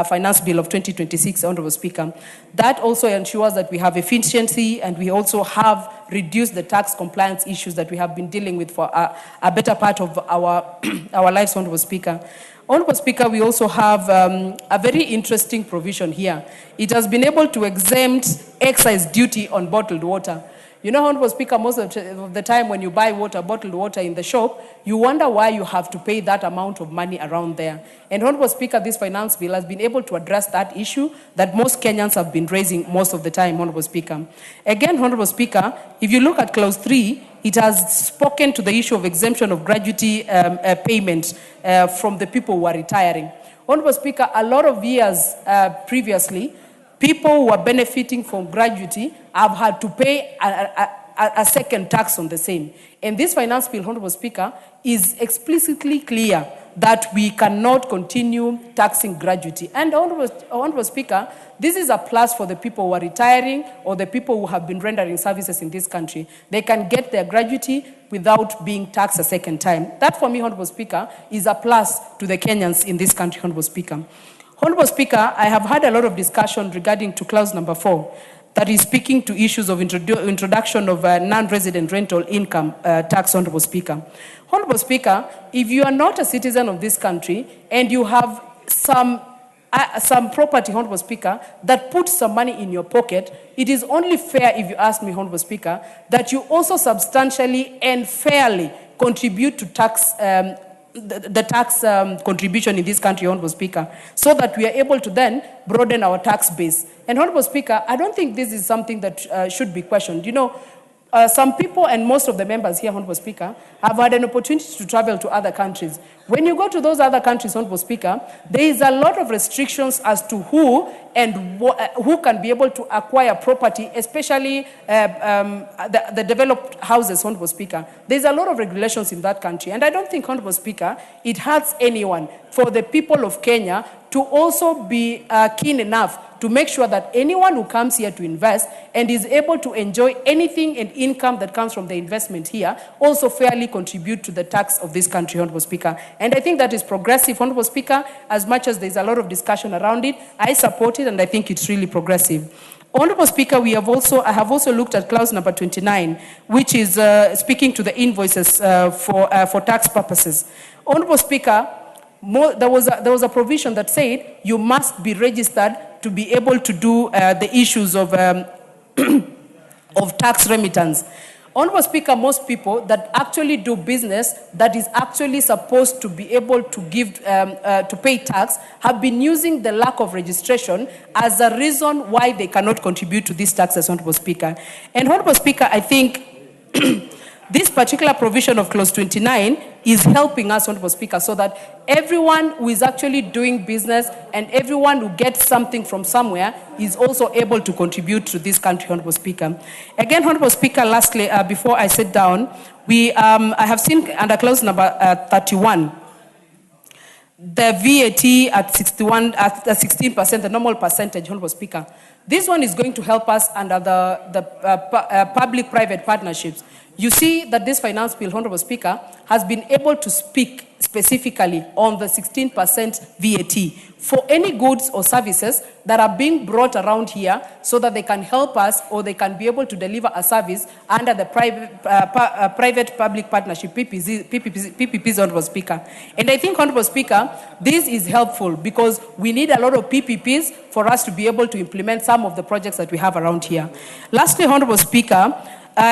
finance bill of 2026, Honorable Speaker. That also ensures that we have efficiency and we also have reduced the tax compliance issues that we have been dealing with for a better part of our lives, Honorable Speaker. Honorable Speaker, we also have a very interesting provision here. It has been able to exempt excise duty on bottled water. You know, Honorable Speaker, most of the time when you buy bottled water in the shop, you wonder why you have to pay that amount of money around there. And Honorable Speaker, this finance bill has been able to address that issue that most Kenyans have been raising most of the time, Honorable Speaker. Again, Honorable Speaker, if you look at Clause 3, it has spoken to the issue of exemption of gratuity payment from the people who are retiring. Honorable Speaker, a lot of years previously, people who are benefiting from gratuity have had to pay a second tax on the same. And this finance bill, Honorable Speaker, is explicitly clear that we cannot continue taxing gratuity. And Honorable Speaker, this is a plus for the people who are retiring or the people who have been rendering services in this country. They can get their gratuity without being taxed a second time. That, for me, Honorable Speaker, is a plus to the Kenyans in this country, Honorable Speaker. Honorable Speaker, I have had a lot of discussion regarding to clause number 4, that is speaking to issues of introduction of non-resident rental income tax, Honorable Speaker. Honorable Speaker, if you are not a citizen of this country and you have some property, Honorable Speaker, that puts some money in your pocket, it is only fair, if you ask me, Honorable Speaker, that you also substantially and fairly contribute to tax, the tax contribution in this country, Honorable Speaker, so that we are able to then broaden our tax base. And Honorable Speaker, I don't think this is something that should be questioned. You know, some people and most of the members here, Honorable Speaker, have had an opportunity to travel to other countries. When you go to those other countries, Honorable Speaker, there is a lot of restrictions as to who and who can be able to acquire property, especially the developed houses, Honorable Speaker. There's a lot of regulations in that country. And I don't think, Honorable Speaker, it hurts anyone for the people of Kenya to also be keen enough to make sure that anyone who comes here to invest and is able to enjoy anything and income that comes from the investment here also fairly contribute to the tax of this country, Honorable Speaker. And I think that is progressive, Honorable Speaker, as much as there's a lot of discussion around it. I support it and I think it's really progressive. Honorable Speaker, I have also looked at clause number 29, which is speaking to the invoices for tax purposes. Honorable Speaker, there was a provision that said you must be registered to be able to do the issues of tax remittance. Honorable Speaker, most people that actually do business that is actually supposed to be able to give to pay tax have been using the lack of registration as a reason why they cannot contribute to these taxes, Honorable Speaker. And Honorable Speaker, I think this particular provision of clause 29 is helping us, Honorable Speaker, so that everyone who is actually doing business and everyone who gets something from somewhere is also able to contribute to this country, Honorable Speaker. Again, Honorable Speaker, lastly, before I sit down, I have seen under clause number 31, the VAT at 16%, the normal percentage, Honorable Speaker. This one is going to help us under the public-private partnerships. You see that this finance bill, Honorable Speaker, has been able to speak specifically on the 16% VAT for any goods or services that are being brought around here so that they can help us or they can be able to deliver a service under the private-public partnership, PPPs, Honorable Speaker. And I think, Honorable Speaker, this is helpful because we need a lot of PPPs for us to be able to implement some of the projects that we have around here. Lastly, Honorable Speaker,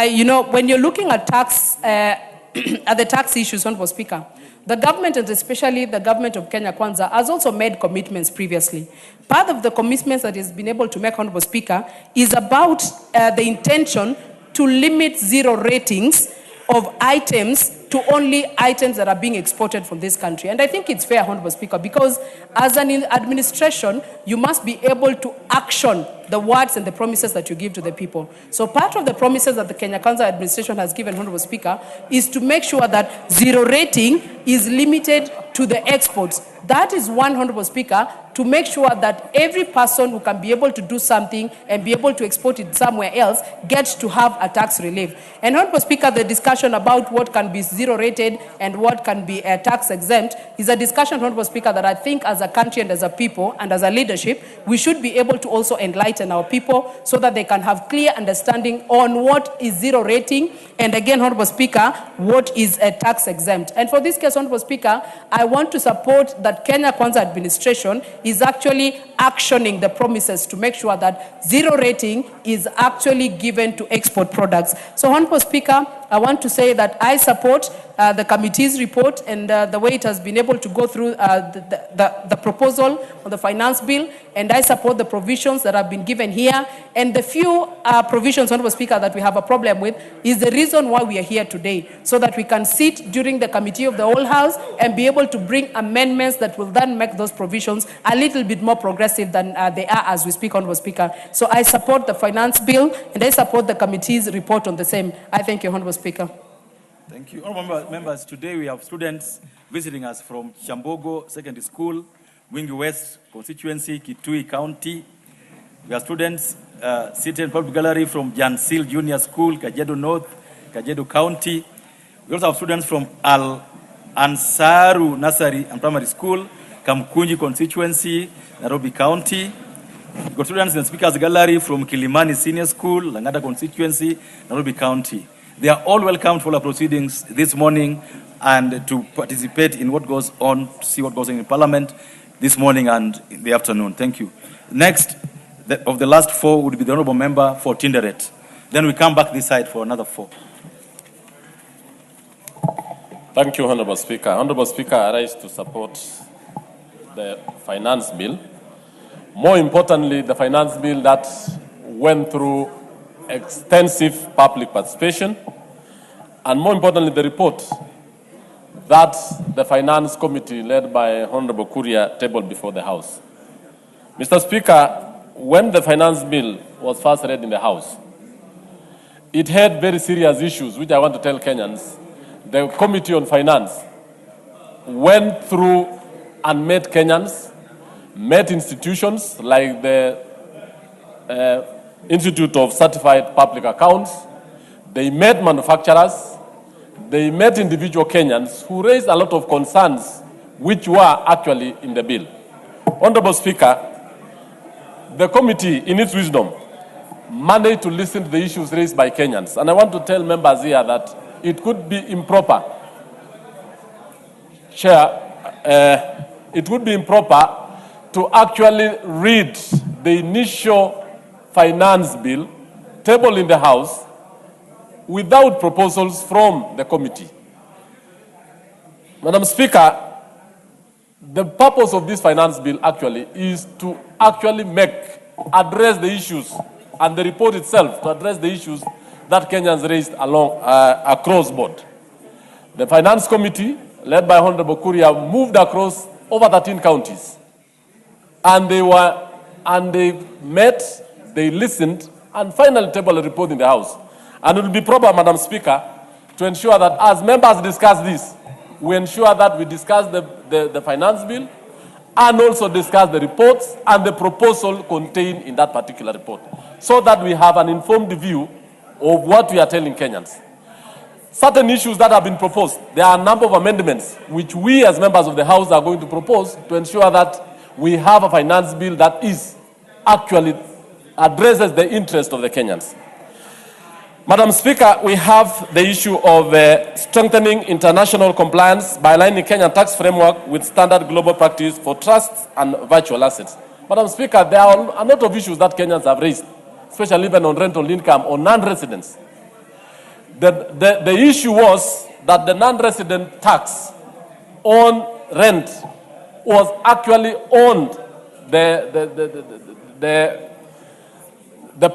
you know, when you're looking at tax, at the tax issues, Honorable Speaker, the government, and especially the government of Kenya Kwanza, has also made commitments previously. Part of the commitments that it's been able to make, Honorable Speaker, is about the intention to limit zero ratings of items to only items that are being exported from this country. And I think it's fair, Honorable Speaker, because as an administration, you must be able to action the words and the promises that you give to the people. So part of the promises that the Kenya Kwanza administration has given, Honorable Speaker, is to make sure that zero rating is limited to the exports. That is one, Honorable Speaker, to make sure that every person who can be able to do something and be able to export it somewhere else gets to have a tax relief. And Honorable Speaker, the discussion about what can be zero rated and what can be tax exempt is a discussion, Honorable Speaker, that I think as a country and as a people and as a leadership, we should be able to also enlighten our people so that they can have clear understanding on what is zero rating and again, Honorable Speaker, what is a tax exempt. And for this case, Honorable Speaker, I want to support that Kenya Kwanza administration is actually actioning the promises to make sure that zero rating is actually given to export products. So, Honorable Speaker, I want to say that I support the committee's report and the way it has been able to go through the proposal on the finance bill, and I support the provisions that have been given here. And the few provisions, Honorable Speaker, that we have a problem with is the reason why we are here today, so that we can sit during the committee of the whole House and be able to bring amendments that will then make those provisions a little bit more progressive than they are as we speak, Honorable Speaker. So I support the finance bill and I support the committee's report on the same. I thank you, Honorable Speaker. Thank you. Honorable members, today we have students visiting us from Chambogo Secondary School, Wingi West constituency, Kitui County. We have students sitting in public gallery from Jansil Junior School, Kajedo North, Kajedo County. We also have students from Al Ansaru Nursery and Primary School, Kamkunji constituency, Nairobi County. We got students in the speakers gallery from Kilimani Senior School, Langata constituency, Nairobi County. They are all welcome to all our proceedings this morning and to participate in what goes on, to see what goes on in Parliament this morning and in the afternoon. Thank you. Next, of the last four would be the honorable member for Tinderet. Then we come back this side for another four. Thank you, Honorable Speaker. Honorable Speaker, I rise to support the finance bill. More importantly, the finance bill that went through extensive public participation, and more importantly, the report that the Finance Committee led by Honorable Kuria tabled before the House. Mr. Speaker, when the finance bill was first read in the House, it had very serious issues, which I want to tell Kenyans. The Committee on Finance went through and met Kenyans, met institutions like the Institute of Certified Public Accounts. They met manufacturers. They met individual Kenyans who raised a lot of concerns which were actually in the bill. Honorable Speaker, the committee, in its wisdom, managed to listen to the issues raised by Kenyans. And I want to tell members here that it could be improper, Chair, it would be improper to actually read the initial finance bill tabled in the House without proposals from the committee. Madam Speaker, the purpose of this finance bill actually is to actually address the issues, and the report itself to address the issues that Kenyans raised across board. The Finance Committee, led by Honorable Kuria, moved across over 13 counties. And they met, they listened, and finally tabled a report in the House. And it will be proper, Madam Speaker, to ensure that as members discuss this, we ensure that we discuss the finance bill and also discuss the reports and the proposal contained in that particular report, so that we have an informed view of what we are telling Kenyans. Certain issues that have been proposed, there are a number of amendments which we as members of the House are going to propose to ensure that we have a finance bill that is actually addresses the interest of the Kenyans. Madam Speaker, we have the issue of strengthening international compliance by aligning Kenyan tax framework with standard global practice for trusts and virtual assets. Madam Speaker, there are a lot of issues that Kenyans have raised, especially even on rental income or non-residents. The issue was that the non-resident tax on rent was actually owned the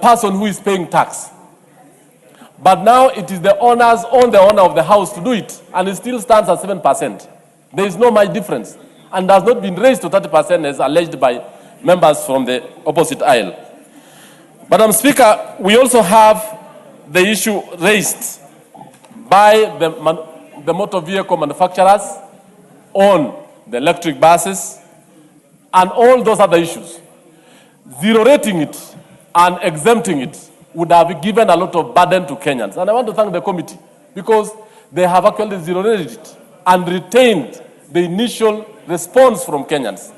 person who is paying tax. But now it is the owner of the house to do it, and it still stands at 7%. There is no much difference, and has not been raised to 30% as alleged by members from the opposite aisle. Madam Speaker, we also have the issue raised by the motor vehicle manufacturers on the electric buses and all those other issues. Zero rating it and exempting it would have given a lot of burden to Kenyans. And I want to thank the committee because they have actually zero rated it and retained the initial response from Kenyans.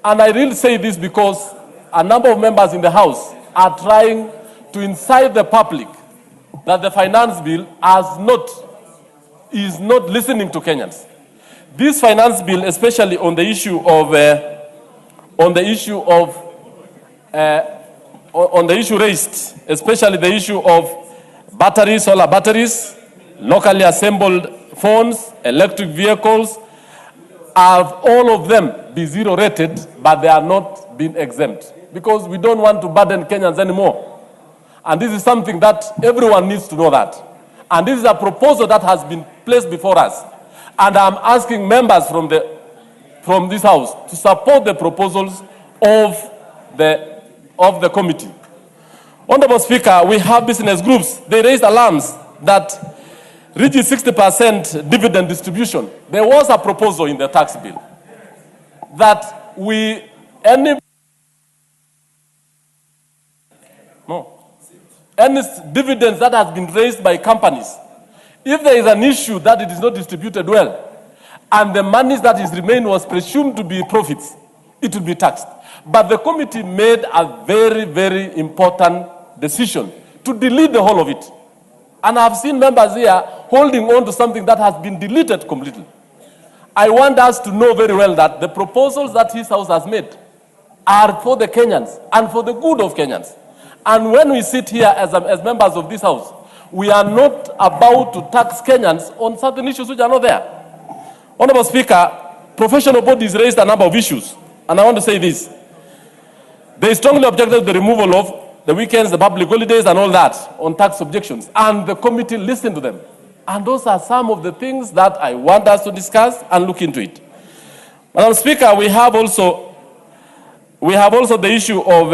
And I really say this because a number of members in the House are trying to incite the public that the finance bill is not listening to Kenyans. This finance bill, especially on the issue raised, especially the issue of batteries, solar batteries, locally assembled phones, electric vehicles, have all of them be zero rated, but they are not being exempt because we don't want to burden Kenyans anymore. And this is something that everyone needs to know that. And this is a proposal that has been placed before us. And I'm asking members from this House to support the proposals of the committee. Honorable Speaker, we have business groups. They raised alarms that rigid 60% dividend distribution. There was a proposal in the tax bill that any dividends that has been raised by companies, if there is an issue that it is not distributed well, and the monies that is remained was presumed to be profits, it will be taxed. But the committee made a very, very important decision to delete the whole of it. And I've seen members here holding on to something that has been deleted completely. I want us to know very well that the proposals that his house has made are for the Kenyans and for the good of Kenyans. And when we sit here as members of this house, we are not about to tax Kenyans on certain issues which are not there. Honorable Speaker, professional bodies raised a number of issues, and I want to say this. They strongly objected to the removal of the weekends, the public holidays, and all that on tax objections, and the committee listened to them. And those are some of the things that I want us to discuss and look into it. Madam Speaker, we have also the issue of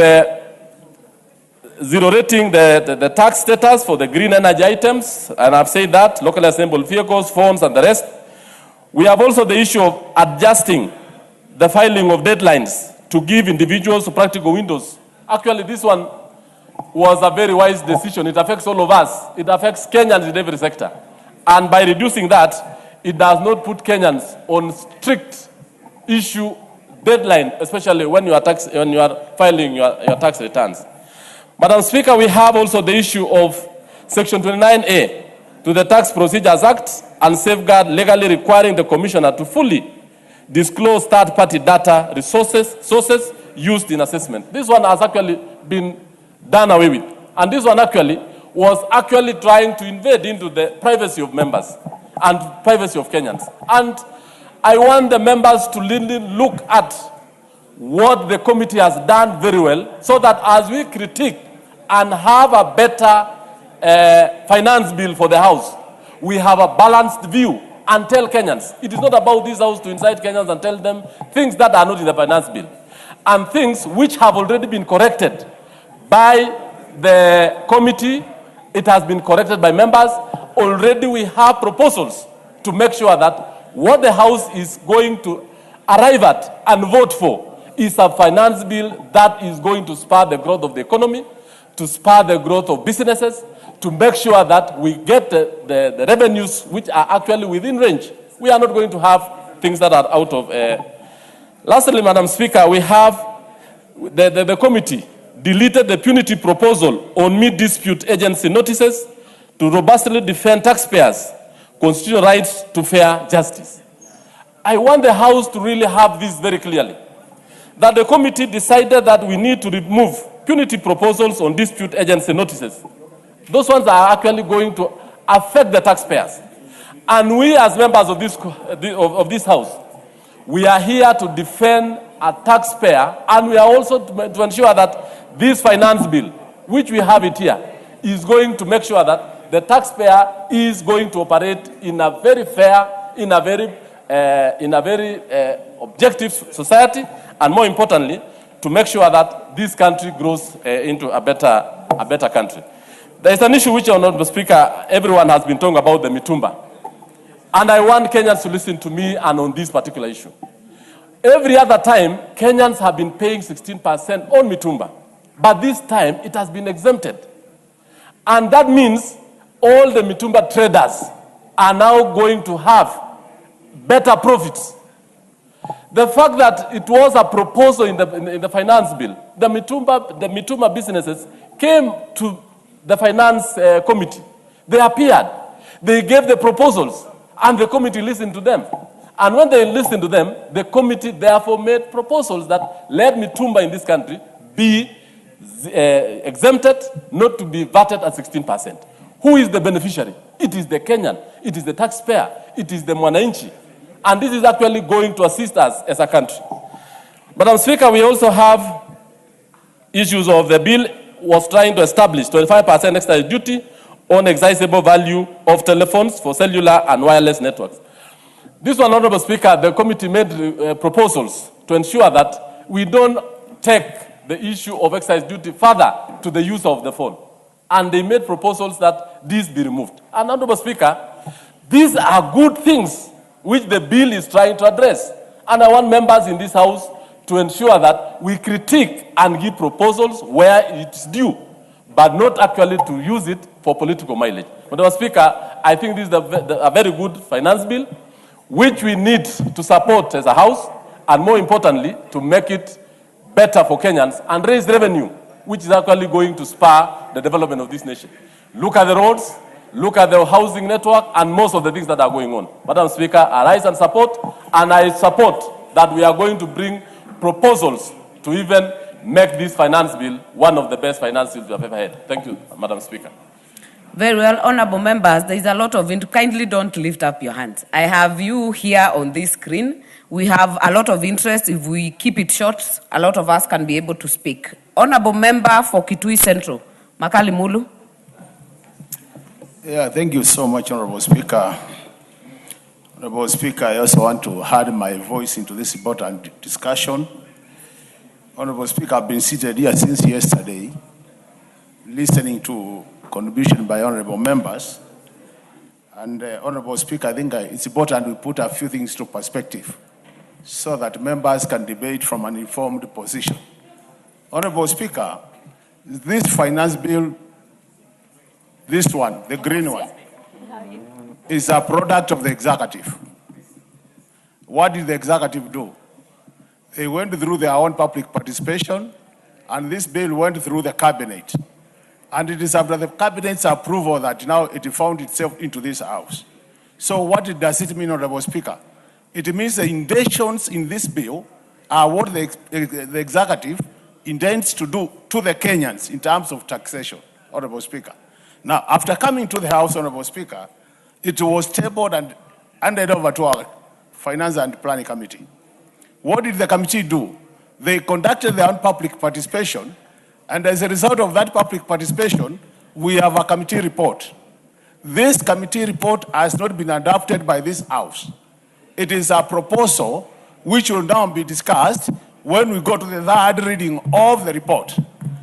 zero rating the tax status for the green energy items, and I've said that, locally assembled vehicles, phones, and the rest. We have also the issue of adjusting the filing of deadlines to give individuals practical windows. Actually, this one was a very wise decision. It affects all of us. It affects Kenyans in every sector. And by reducing that, it does not put Kenyans on strict issue deadline, especially when you are filing your tax returns. Madam Speaker, we have also the issue of Section 29A to the Tax Procedures Act and safeguard legally requiring the Commissioner to fully disclose third-party data sources used in assessment. This one has actually been done away with. And this one was trying to invade into the privacy of members and privacy of Kenyans. And I want the members to really look at what the committee has done very well, so that as we critique and have a better finance bill for the House, we have a balanced view and tell Kenyans. It is not about this House to incite Kenyans and tell them things that are not in the finance bill, and things which have already been corrected by the committee. It has been corrected by members. Already we have proposals to make sure that what the House is going to arrive at and vote for is a finance bill that is going to spur the growth of the economy, to spur the growth of businesses, to make sure that we get the revenues which are actually within range. We are not going to have things that are out of... Lastly, Madam Speaker, we have the committee deleted the punitive proposal on mid-dispute agency notices to robustly defend taxpayers' constitutional rights to fair justice. I want the House to really have this very clearly, that the committee decided that we need to remove punitive proposals on dispute agency notices. Those ones are actually going to affect the taxpayers. And we as members of this House, we are here to defend a taxpayer, and we are also to ensure that this finance bill, which we have it here, is going to make sure that the taxpayer is going to operate in a very fair, in a very objective society, and more importantly, to make sure that this country grows into a better country. There is an issue which, Honorable Speaker, everyone has been talking about, the mitumba. And I want Kenyans to listen to me and on this particular issue. Every other time, Kenyans have been paying 16% on mitumba. But this time, it has been exempted. And that means all the mitumba traders are now going to have better profits. The fact that it was a proposal in the finance bill, the mitumba businesses came to the finance committee. They appeared. They gave the proposals, and the committee listened to them. And when they listened to them, the committee therefore made proposals that let mitumba in this country be exempted, not to be VAT at 16%. Who is the beneficiary? It is the Kenyan. It is the taxpayer. It is the mwananchi. And this is actually going to assist us as a country. Madam Speaker, we also have issues of the bill was trying to establish 25% extra duty on excisable value of telephones for cellular and wireless networks. This one, Honorable Speaker, the committee made proposals to ensure that we don't take the issue of excise duty further to the use of the phone. and they made proposals that this be removed. And Honorable Speaker, these are good things which the bill is trying to address. And I want members in this House to ensure that we critique and give proposals where it's due, but not actually to use it for political mileage. Honorable Speaker, I think this is a very good finance bill, which we need to support as a House, and more importantly, to make it better for Kenyans and raise revenue, which is actually going to spur the development of this nation. Look at the roads, look at the housing network, and most of the things that are going on. Madam Speaker, I rise and support, and I support that we are going to bring proposals to even make this finance bill one of the best finance bills we have ever had. Thank you, Madam Speaker. Very well, honorable members, there is a lot of kindly don't lift up your hands. I have you here on this screen. We have a lot of interest. If we keep it short, a lot of us can be able to speak. Honorable member for Kitui Central, Makali Mulu. Yeah, thank you so much, Honorable Speaker. Honorable Speaker, I also want to add my voice into this important discussion. Honorable Speaker, I've been seated here since yesterday, listening to contribution by honorable members. And Honorable Speaker, I think it's important we put a few things to perspective so that members can debate from an informed position. Honorable Speaker, this finance bill, this one, the green one, is a product of the executive. What did the executive do? They went through their own public participation, and this bill went through the cabinet. And it is after the cabinet's approval that now it found itself into this House. So what does it mean, Honorable Speaker? It means the intentions in this bill are what the executive intends to do to the Kenyans in terms of taxation, Honorable Speaker. Now, after coming to the House, Honorable Speaker, it was tabled and handed over to our Finance and Planning Committee. What did the committee do? They conducted their own public participation, and as a result of that public participation, we have a committee report. This committee report has not been adopted by this House. It is a proposal which will now be discussed when we go to the third reading of the report.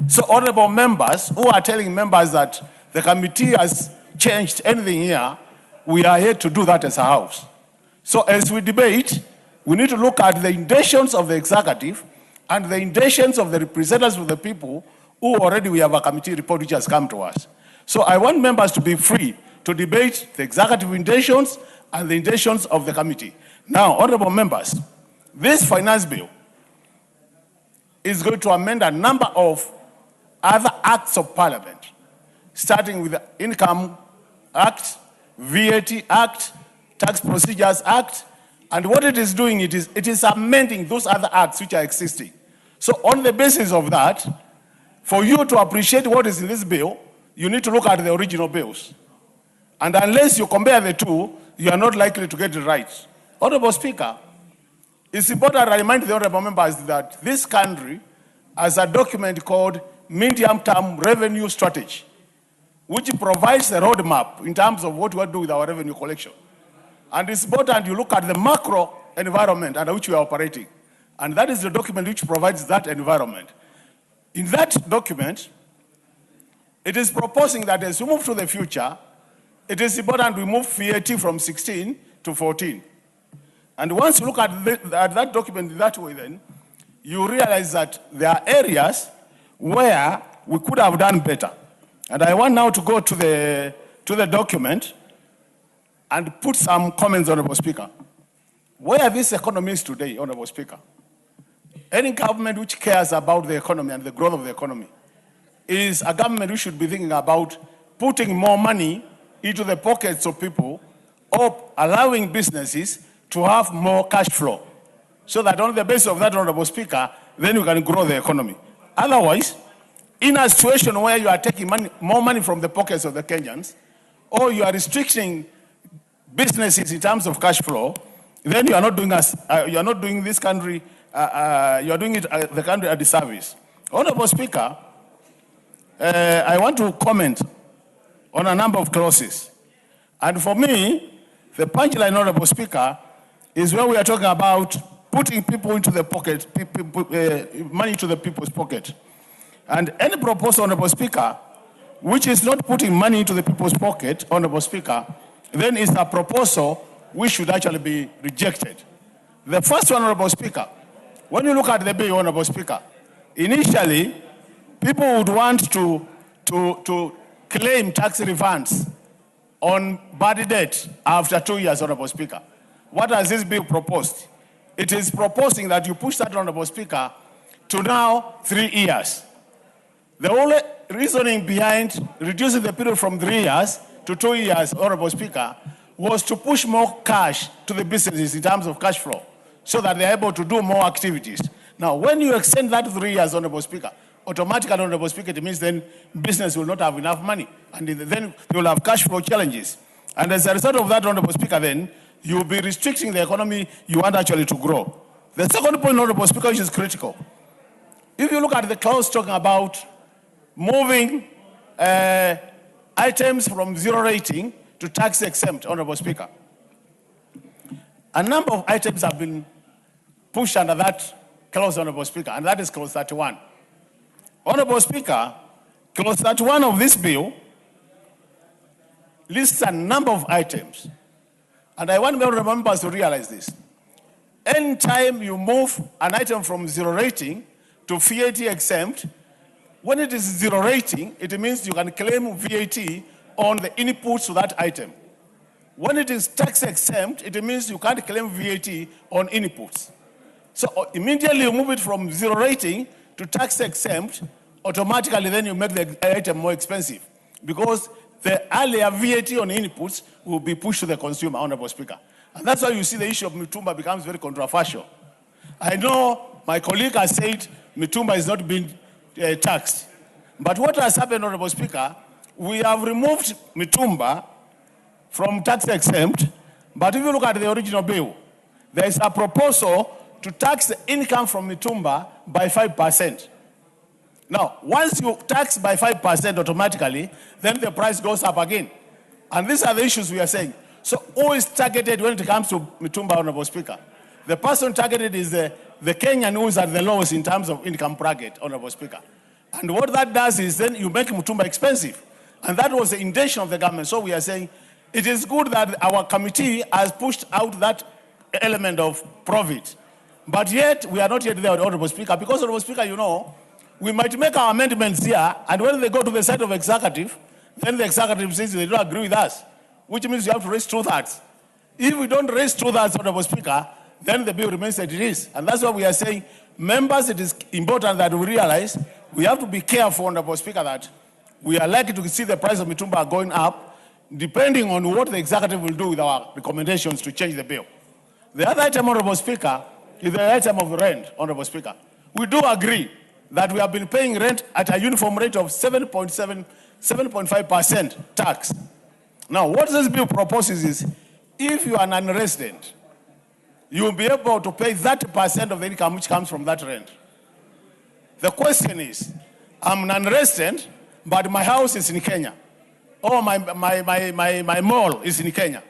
So, honorable members who are telling members that the committee has changed anything here, we are here to do that as a House. So as we debate, we need to look at the intentions of the executive and the intentions of the representatives of the people who already we have a committee report which has come to us. So I want members to be free to debate the executive intentions and the intentions of the committee. Now, honorable members, this finance bill is going to amend a number of other acts of parliament, starting with the Income Act, VAT Act, Tax Procedures Act, and what it is doing, it is amending those other acts which are existing. So on the basis of that, for you to appreciate what is in this bill, you need to look at the original bills. And unless you compare the two, you are not likely to get it right. Honorable Speaker, it's important to remind the honorable members that this country has a document called Medium-Term Revenue Strategy, which provides a roadmap in terms of what we do with our revenue collection. And it's important you look at the macro environment under which we are operating. And that is the document which provides that environment. In that document, it is proposing that as we move to the future, it is important we move VAT from 16 to 14. And once you look at that document that way, then you realize that there are areas where we could have done better. And I want now to go to the document and put some comments, Honorable Speaker. Where this economy is today, Honorable Speaker, any government which cares about the economy and the growth of the economy is a government which should be thinking about putting more money into the pockets of people or allowing businesses to have more cash flow so that on the basis of that, Honorable Speaker, then you can grow the economy. Otherwise, in a situation where you are taking more money from the pockets of the Kenyans, or you are restricting businesses in terms of cash flow, then you are not doing this country, you are doing the country a disservice. Honorable Speaker, I want to comment on a number of clauses. And for me, the punchline, Honorable Speaker, is where we are talking about putting people into the pocket, money into the people's pocket. And any proposal, Honorable Speaker, which is not putting money into the people's pocket, Honorable Speaker, then it's a proposal which should actually be rejected. The first one, Honorable Speaker, when you look at the bill, Honorable Speaker, initially, people would want to claim tax refunds on bad debt after 2 years, Honorable Speaker. What has this bill proposed? It is proposing that you push that, Honorable Speaker, to now 3 years. The only reasoning behind reducing the period from 3 years to 2 years, Honorable Speaker, was to push more cash to the businesses in terms of cash flow, so that they're able to do more activities. Now, when you extend that to 3 years, Honorable Speaker, automatically, Honorable Speaker, it means then business will not have enough money, and then they will have cash flow challenges. And as a result of that, Honorable Speaker, then you will be restricting the economy you want actually to grow. The second point, Honorable Speaker, which is critical. If you look at the clause talking about moving items from zero rating to tax exempt, Honorable Speaker, a number of items have been pushed under that clause, Honorable Speaker, and that is clause 31. Honorable Speaker, clause 31 of this bill lists a number of items, and I want members to realize this. Anytime you move an item from zero rating to VAT exempt, when it is zero rating, it means you can claim VAT on the inputs to that item. When it is tax exempt, it means you can't claim VAT on inputs. So immediately you move it from zero rating to tax exempt, automatically then you make the item more expensive, because the earlier VAT on inputs will be pushed to the consumer, Honorable Speaker. And that's why you see the issue of mitumba becomes very controversial. I know my colleague has said mitumba is not being taxed. But what has happened, Honorable Speaker, we have removed mitumba from tax exempt, but if you look at the original bill, there is a proposal to tax the income from mitumba by 5%. Now, once you tax by 5% automatically, then the price goes up again. And these are the issues we are saying. So who is targeted when it comes to mitumba, Honorable Speaker? The person targeted is the Kenyan who is at the lowest in terms of income bracket, Honorable Speaker. And what that does is then you make mitumba expensive. And that was the intention of the government. So we are saying it is good that our committee has pushed out that element of profit. But yet, we are not yet there, Honorable Speaker, because, Honorable Speaker, you know, we might make our amendments here, and when they go to the side of executive, then the executive says they don't agree with us, which means you have to raise 2/3. If we don't raise 2/3, Honorable Speaker, then the bill remains as it is. And that's why we are saying, members, it is important that we realize we have to be careful, Honorable Speaker, that we are likely to see the price of mitumba going up, depending on what the executive will do with our recommendations to change the bill. The other item, Honorable Speaker, is the item of rent, Honorable Speaker. We do agree that we have been paying rent at a uniform rate of 7.5% tax. Now, what this bill proposes is, if you are an non-resident, you will be able to pay 30% of the income which comes from that rent. The question is, I'm non-resident, but my house is in Kenya, or my mall is in Kenya.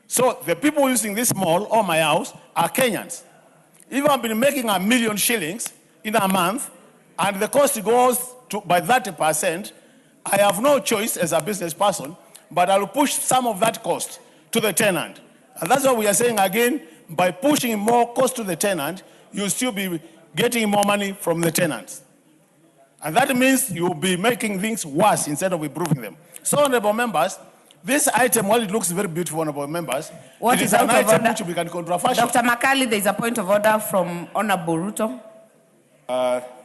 So the people using this mall or my house are Kenyans. If I've been making $1 million shillings in a month, and the cost goes to by 30%, I have no choice as a business person, but I'll push some of that cost to the tenant. And that's what we are saying again, by pushing more cost to the tenant, you'll still be getting more money from the tenants. And that means you'll be making things worse instead of improving them. So, honorable members, this item, while it looks very beautiful, honorable members, what it is is an item order? which will become controversial. Dr. Makali, there is a point of order from Honorable Ruto.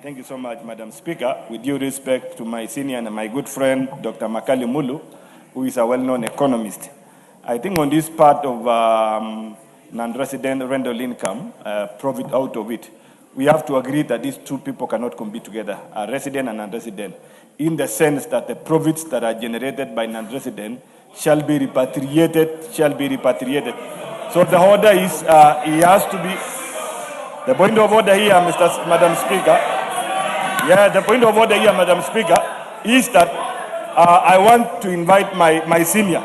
Thank you so much, Madam Speaker. With due respect to my senior and my good friend, Dr. Makali Mulu, who is a well-known economist, I think on this part of non-resident rental income, profit out of it, we have to agree that these two people cannot compete together, a resident and non-resident, in the sense that the profits that are generated by non-resident shall be repatriated. So the order is, he has to be, the point of order here, Madam Speaker, is that I want to invite my senior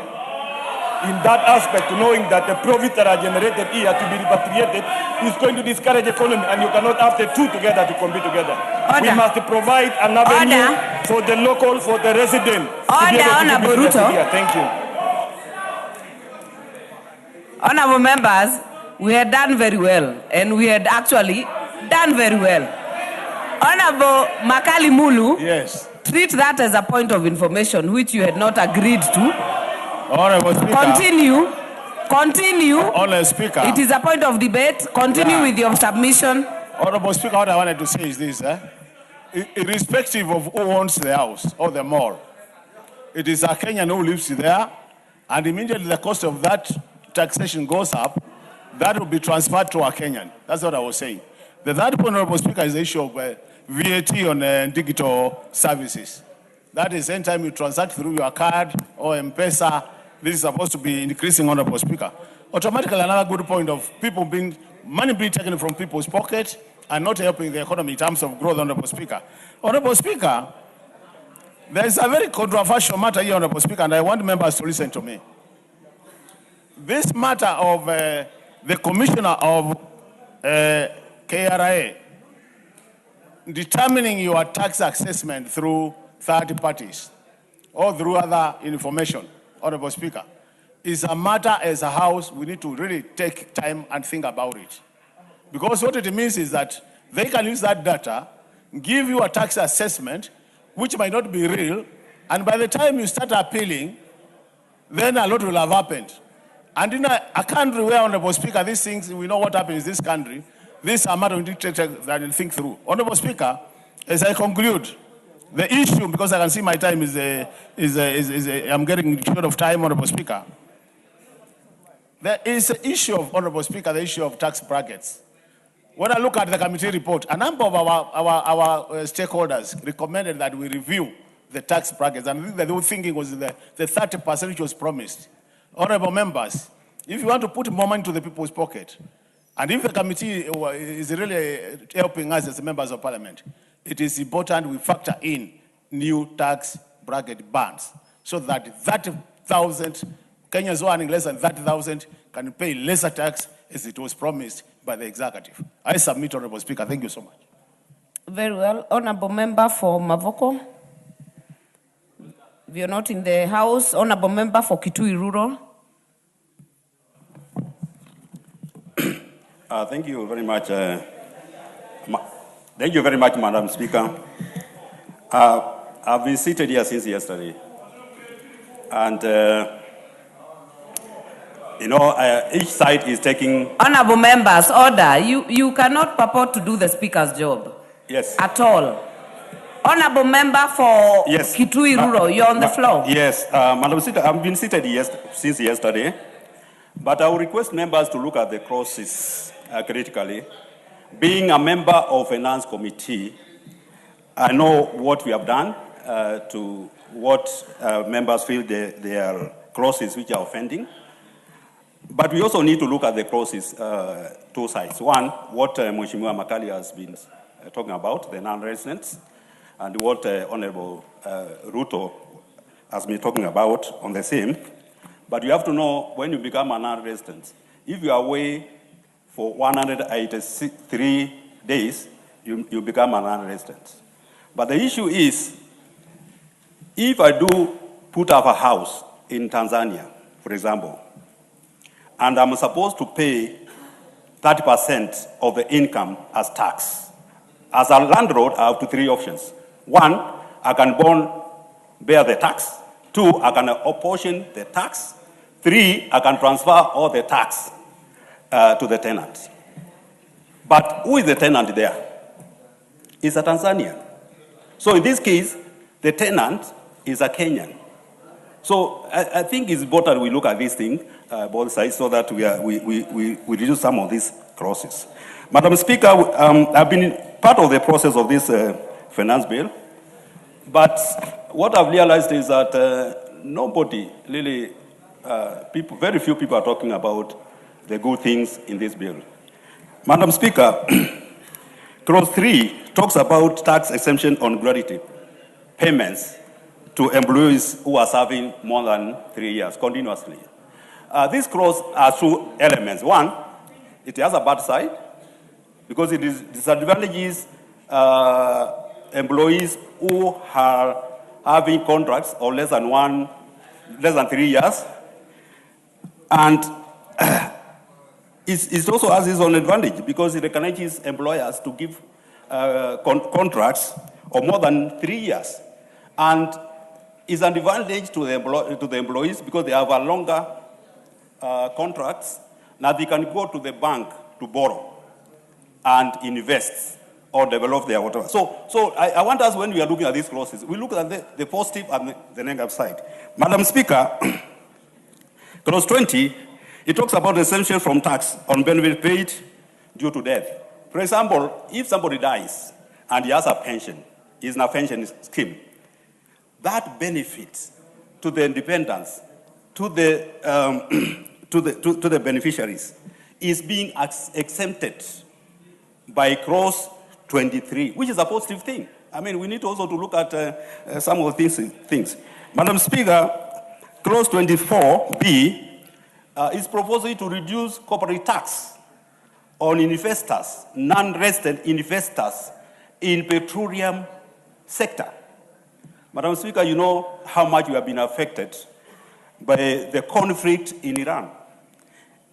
in that aspect, knowing that the profits that are generated here to be repatriated is going to discourage economy, and you cannot have the two together to compete together. Order. We must provide an avenue for the local, for the resident. Honorable Ruto. Thank you. Honorable members, we had done very well, and we had actually done very well. Honorable Makali Mulu, Yes. treat that as a point of information which you had not agreed to. Honorable Speaker. Continue. Honorable Speaker. It is a point of debate. Continue with your submission. Honorable Speaker, what I wanted to say is this. Irrespective of who owns the house or the mall, it is a Kenyan who lives there, and immediately the cost of that taxation goes up, that will be transferred to a Kenyan. That's what I was saying. The third point, Honorable Speaker, is the issue of VAT on digital services. That is, anytime you transact through your card or M-Pesa, this is supposed to be increasing, Honorable Speaker. Automatically, another good point of money being taken from people's pockets and not helping the economy in terms of growth, Honorable Speaker. Honorable Speaker, there is a very controversial matter here, Honorable Speaker, and I want members to listen to me. This matter of the commissioner of KRA determining your tax assessment through third parties or through other information, Honorable Speaker, is a matter as a house we need to really take time and think about it. Because what it means is that they can use that data, give you a tax assessment, which might not be real, and by the time you start appealing, then a lot will have happened. And in a country where, Honorable Speaker, these things, we know what happens in this country, this is a matter we need to take that and think through. Honorable Speaker, as I conclude, the issue, because I can see my time I'm getting short of time, Honorable Speaker. There is an issue of, Honorable Speaker, the issue of tax brackets. When I look at the committee report, a number of our stakeholders recommended that we review the tax brackets, and I think the whole thinking was the 30% which was promised. Honorable members, if you want to put more money to the people's pocket, and if the committee is really helping us as members of parliament, it is important we factor in new tax bracket bands so that 30,000 Kenyans who are earning less than 30,000 can pay lesser tax as it was promised by the executive. I submit, Honorable Speaker. Thank you so much. Very well. Honorable member for Mavoko. If you're not in the house, Honorable member for Kitui Rural. Thank you very much. Thank you very much, Madam Speaker. I've been seated here since yesterday. And, each side is taking... Honorable members, order. You cannot purport to do the speaker's job. Yes. At all. Honorable member for Kitui Rural, you're on the floor. Yes, Madam Speaker, I've been seated since yesterday. But I will request members to look at the clauses critically. Being a member of Finance Committee, I know what we have done to what members feel they are clauses which are offending. But we also need to look at the clauses, two sides. One, what Mheshimiwa Makali has been talking about, the non-residents, and what Honorable Ruto has been talking about on the same. But you have to know, when you become a non-resident, if you are away for 183 days, you become a non-resident. But the issue is, if I do put up a house in Tanzania, for example, and I'm supposed to pay 30% of the income as tax, as a landlord, I have three options. One, I can bear the tax. Two, I can apportion the tax. Three, I can transfer all the tax to the tenant. But who is the tenant there? It's a Tanzanian. So in this case, the tenant is a Kenyan. So I think it's important we look at this thing, both sides, so that we reduce some of these clauses. Madam Speaker, I've been part of the process of this finance bill, but what I've realized is that nobody really, very few people are talking about the good things in this bill. Madam Speaker, clause 3 talks about tax exemption on gratuity payments to employees who are serving more than 3 years continuously. This clause has two elements. One, it has a bad side because it disadvantages employees who are having contracts of less than 3 years. And it also has its own advantage because it encourages employers to give contracts of more than 3 years. And it's an advantage to the employees because they have a longer contracts. Now they can go to the bank to borrow and invest or develop their whatever. So I want us, when we are looking at these clauses, we look at the positive and the negative side. Madam Speaker, clause 20, it talks about exemption from tax on benefit paid due to death. For example, if somebody dies and he has a pension, he's in a pension scheme, that benefit to the dependents, to the to the beneficiaries, is being exempted by clause 23, which is a positive thing. I mean, we need also to look at some of these things. Madam Speaker, clause 24B is proposing to reduce corporate tax on investors, non-resident investors in petroleum sector. Madam Speaker, you know how much we have been affected by the conflict in Iran.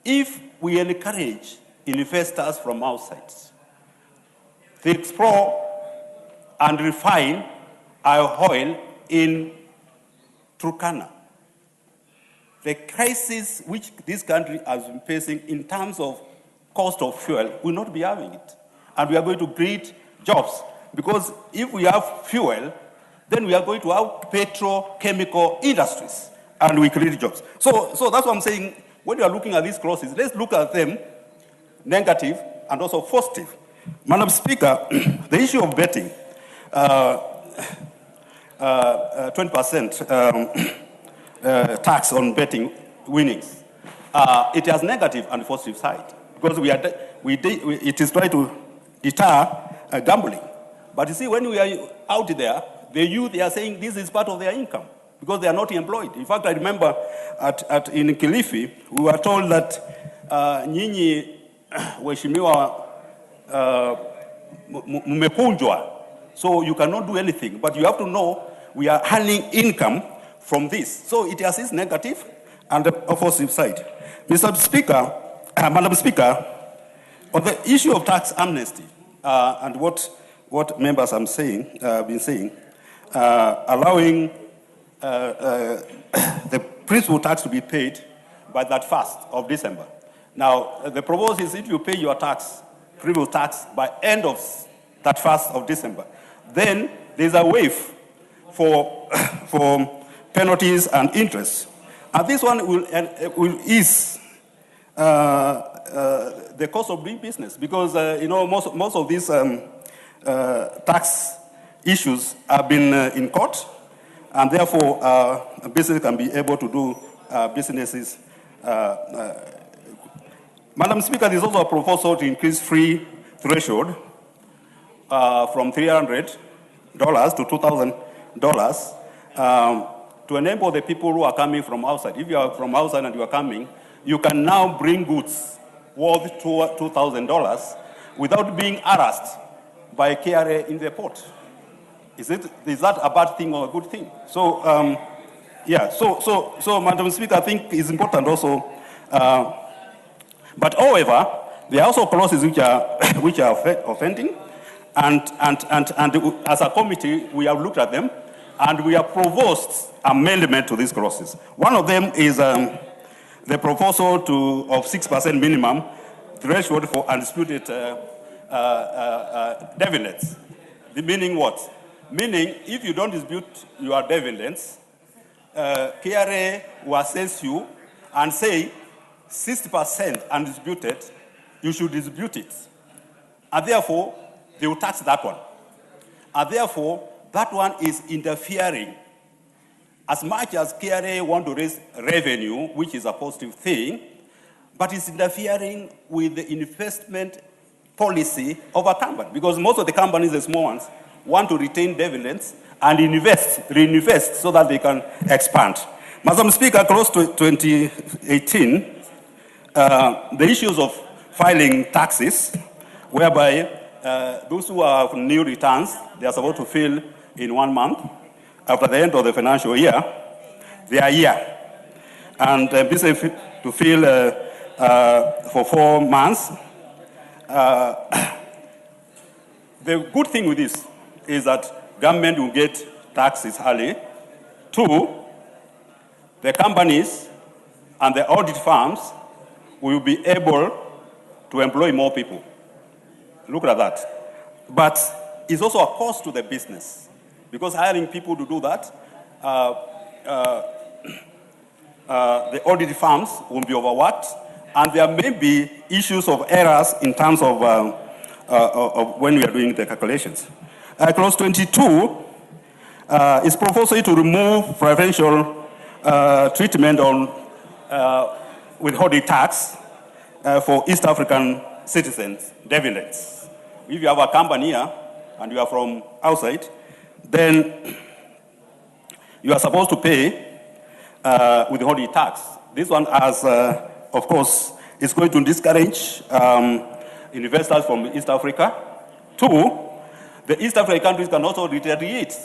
If we encourage investors from outside to explore and refine our oil in Turkana, the crisis which this country has been facing in terms of cost of fuel will not be having it. And we are going to create jobs. Because if we have fuel, then we are going to have petrochemical industries. And we create jobs. So that's what I'm saying. When you are looking at these clauses, let's look at them negative and also positive. Madam Speaker, the issue of betting, 20% tax on betting winnings, it has negative and positive side because it is trying to deter gambling. But you see, when we are out there, the youth, they are saying this is part of their income because they are not employed. In fact, I remember in Kilifi, we were told that nyinyi waheshimiwa mmekunjwa, so you cannot do anything. But you have to know we are earning income from this. So it has its negative and the positive side. Mr. Speaker, Madam Speaker, on the issue of tax amnesty and what members have been saying, allowing the principal tax to be paid by that 1st of December. Now, the proposal is if you pay your tax, principal tax, by end of that 1st of December, then there's a waive for penalties and interest. And this one will ease the cost of doing business because, most of these tax issues have been in court, and therefore business can be able to do businesses. Madam Speaker, there's also a proposal to increase free threshold from $300 to $2,000 to enable the people who are coming from outside. If you are from outside and you are coming, you can now bring goods worth $2,000 without being harassed by KRA in the port. Is that a bad thing or a good thing? So, so Madam Speaker, I think it's important also. But however, there are also clauses which are offending, and as a committee, we have looked at them, and we have proposed amendment to these clauses. One of them is the proposal of 6% minimum threshold for undisputed dividends. Meaning what? Meaning, if you don't dispute your dividends, KRA will assess you and say 60% undisputed, you should dispute it. And therefore, they will tax that one. And therefore, that one is interfering. As much as KRA want to raise revenue, which is a positive thing, but it's interfering with the investment policy of a company. Because most of the companies, the small ones, want to retain dividends and reinvest so that they can expand. Madam Speaker, close to 2018, the issues of filing taxes, whereby those who have new returns, they are supposed to fill in 1 month. After the end of the financial year, they are here. And this is to fill for 4 months. The good thing with this is that government will get taxes early. 2, the companies and the audit firms will be able to employ more people. Look at that. But it's also a cost to the business, because hiring people to do that, the audit firms will be overworked, and there may be issues of errors in terms of when we are doing the calculations. Clause 22 is proposing to remove preferential treatment on withholding tax for East African citizens, dividends. If you have a company here and you are from outside, then you are supposed to pay withholding tax. This one, as of course, is going to discourage investors from East Africa. 2, the East African countries can also retaliate.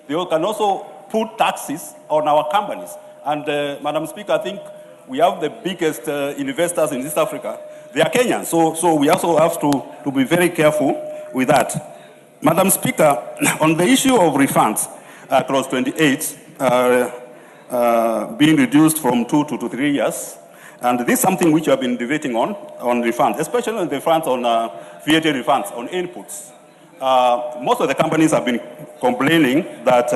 They can also put taxes on our companies. And Madam Speaker, I think we have the biggest investors in East Africa. They are Kenyans, so we also have to be very careful with that. Madam Speaker, on the issue of refunds, clause 28, being reduced from 2 to 3 years, and this is something which we have been debating on refunds, especially on the refunds on VAT refunds, on inputs. Most of the companies have been complaining that,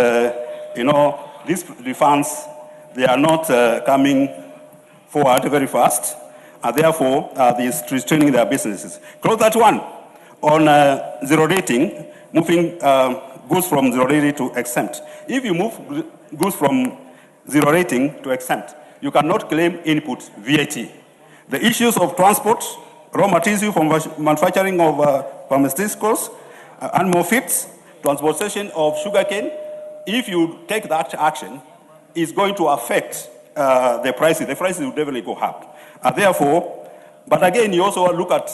these refunds, they are not coming forward very fast, and therefore they're restraining their businesses. Clause 31 on zero rating, moving goods from zero rating to exempt. If you move goods from zero rating to exempt, you cannot claim input VAT. The issues of transport, raw materials from manufacturing of pharmaceuticals, animal feeds, transportation of sugarcane, if you take that action, it's going to affect the prices. The prices will definitely go up. Therefore, but again, you also look at,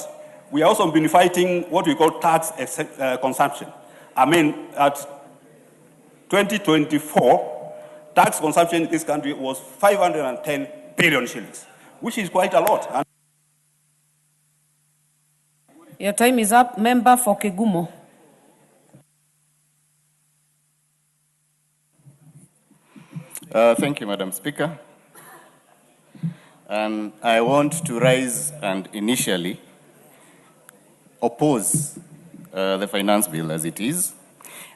we also been fighting what we call tax consumption. I mean, at 2024, tax consumption in this country was 510 billion shillings, which is quite a lot. Your time is up. Member for Kegumo. Thank you, Madam Speaker. And I want to rise and initially oppose the finance bill as it is.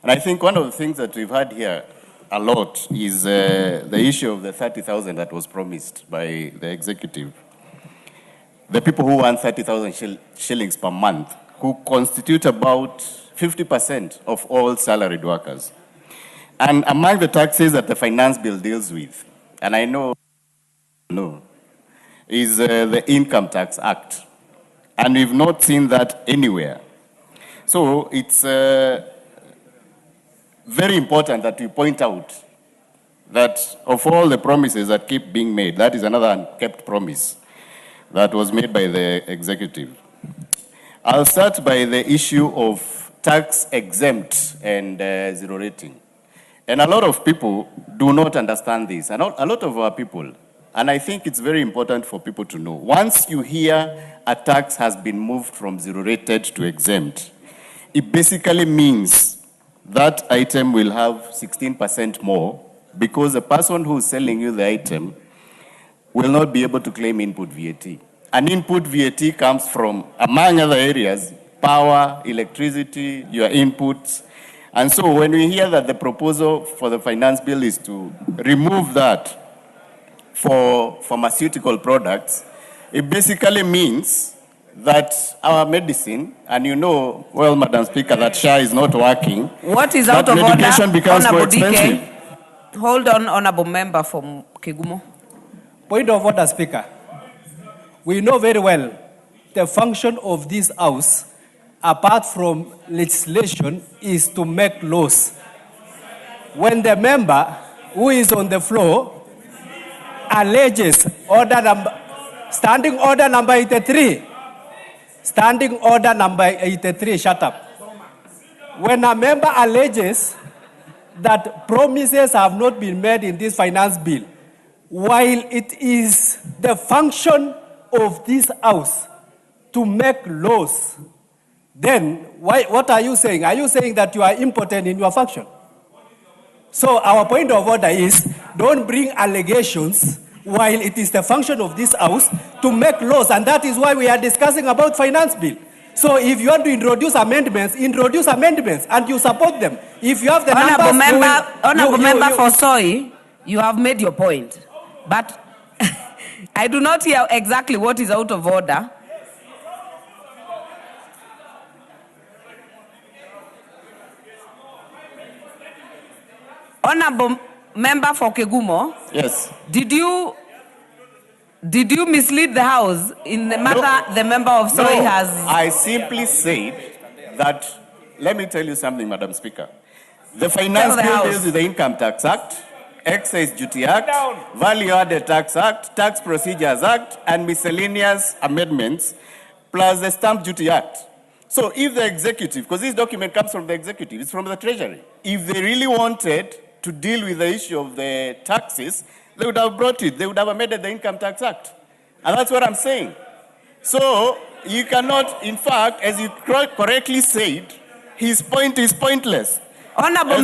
And I think one of the things that we've had here a lot is the issue of the 30,000 that was promised by the executive. The people who earn 30,000 shillings per month, who constitute about 50% of all salaried workers. And among the taxes that the finance bill deals with, and I know, is the Income Tax Act. And we've not seen that anywhere. So it's very important that we point out that of all the promises that keep being made, that is another unkept promise that was made by the executive. I'll start by the issue of tax exempt and zero rating. And a lot of people do not understand this. And a lot of our people, and I think it's very important for people to know, once you hear a tax has been moved from zero rated to exempt, it basically means that item will have 16% more because the person who's selling you the item will not be able to claim input VAT. And input VAT comes from, among other areas, power, electricity, your inputs. And so when we hear that the proposal for the finance bill is to remove that for pharmaceutical products, it basically means that our medicine, and you know, well, Madam Speaker, that SHA is not working. What is out of order? Medication becomes more expensive. Hold on, Honorable Member from Kegumo. Point of order, Speaker. We know very well the function of this House, apart from legislation, is to make laws. When the member who is on the floor alleges standing order number 83, Standing order number 83, shut up. When a member alleges that promises have not been made in this finance bill, while it is the function of this house to make laws, then what are you saying? Are you saying that you are impotent in your function? So our point of order is, don't bring allegations while it is the function of this house to make laws, and that is why we are discussing about finance bill. So if you want to introduce amendments, and you support them. If you have the Honorable member for Soy, you have made your point, but I do not hear exactly what is out of order. Honorable member for Kegumo. Yes. Did you mislead the House in the matter the member of Soy has? I simply said that, let me tell you something, Madam Speaker. The Finance Bill deals with the Income Tax Act, Excise Duty Act, Value Added Tax Act, Tax Procedures Act, and miscellaneous amendments, plus the Stamp Duty Act. So if the executive, because this document comes from the executive, it's from the Treasury, if they really wanted to deal with the issue of the taxes, they would have brought it. They would have amended the Income Tax Act. And that's what I'm saying. So you cannot, in fact, as you correctly said, his point is pointless. Honorable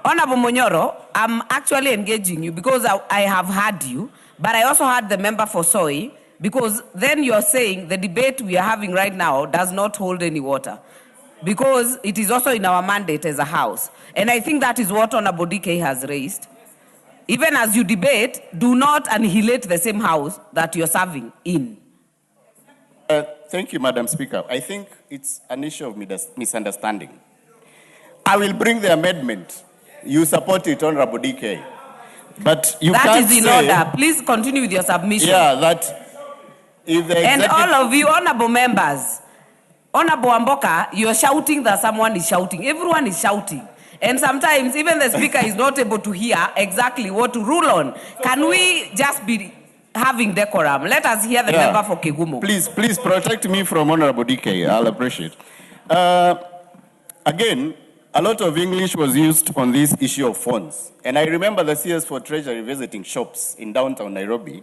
Manyora, I'm actually engaging you because I have heard you, but I also heard the member for Soy, because then you're saying the debate we are having right now does not hold any water, because it is also in our mandate as a House. And I think that is what Honorable DK has raised. Even as you debate, do not annihilate the same House that you're serving in. Thank you, Madam Speaker. I think it's an issue of misunderstanding. I will bring the amendment. You support it, Honorable DK. But you can't say... That is in order. Please continue with your submission. Yeah, that if the And all of you, honorable members, Honorable Amboka, you're shouting that someone is shouting. Everyone is shouting. And sometimes even the speaker is not able to hear exactly what to rule on. Can we just be having decorum? Let us hear the member for Kegumo. Please protect me from Honorable DK. I'll appreciate. Again, a lot of English was used on this issue of funds. And I remember the CS for Treasury visiting shops in downtown Nairobi,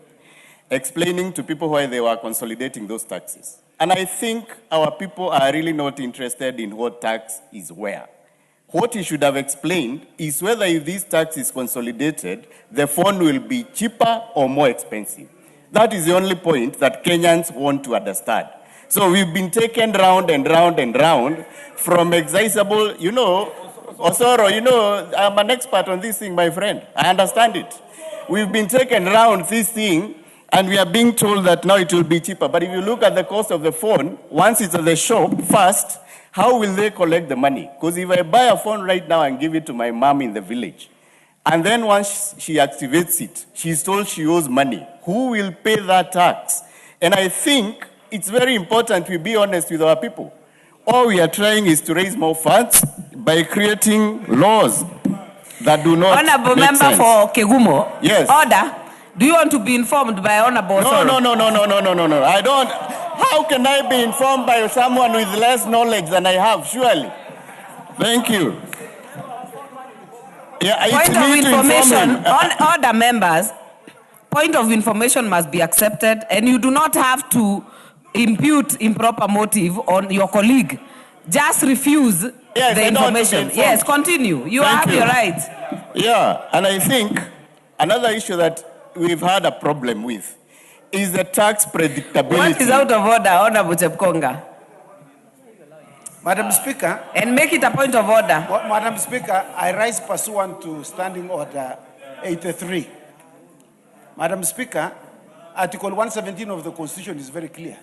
explaining to people why they were consolidating those taxes. And I think our people are really not interested in what tax is where. What he should have explained is whether if this tax is consolidated, the fund will be cheaper or more expensive. That is the only point that Kenyans want to understand. So we've been taken round and round and round from excisable, Osoro, I'm an expert on this thing, my friend. I understand it. We've been taken round this thing, and we are being told that now it will be cheaper. But if you look at the cost of the phone, once it's at the shop, first, how will they collect the money? Because if I buy a phone right now and give it to my mom in the village, and then once she activates it, she's told she owes money, who will pay that tax? And I think it's very important we be honest with our people. All we are trying is to raise more funds by creating laws that do not Honorable make member sense. for Kegumo. Yes. Order. Do you want to be informed by Honorable? No. I don't. How can I be informed by someone with less knowledge than I have? Surely. Thank you. Yeah, point of information. Order, members. Point of information must be accepted, and you do not have to impute improper motive on your colleague. Just refuse the information. Yes, continue. You have your right. Yeah, and I think another issue that we've had a problem with is the tax predictability. What is out of order, Honorable Chepkonga? Madam Speaker. And make it a point of order. Madam Speaker, I rise pursuant to Standing Order 83. Madam Speaker, Article 117 of the Constitution is very clear.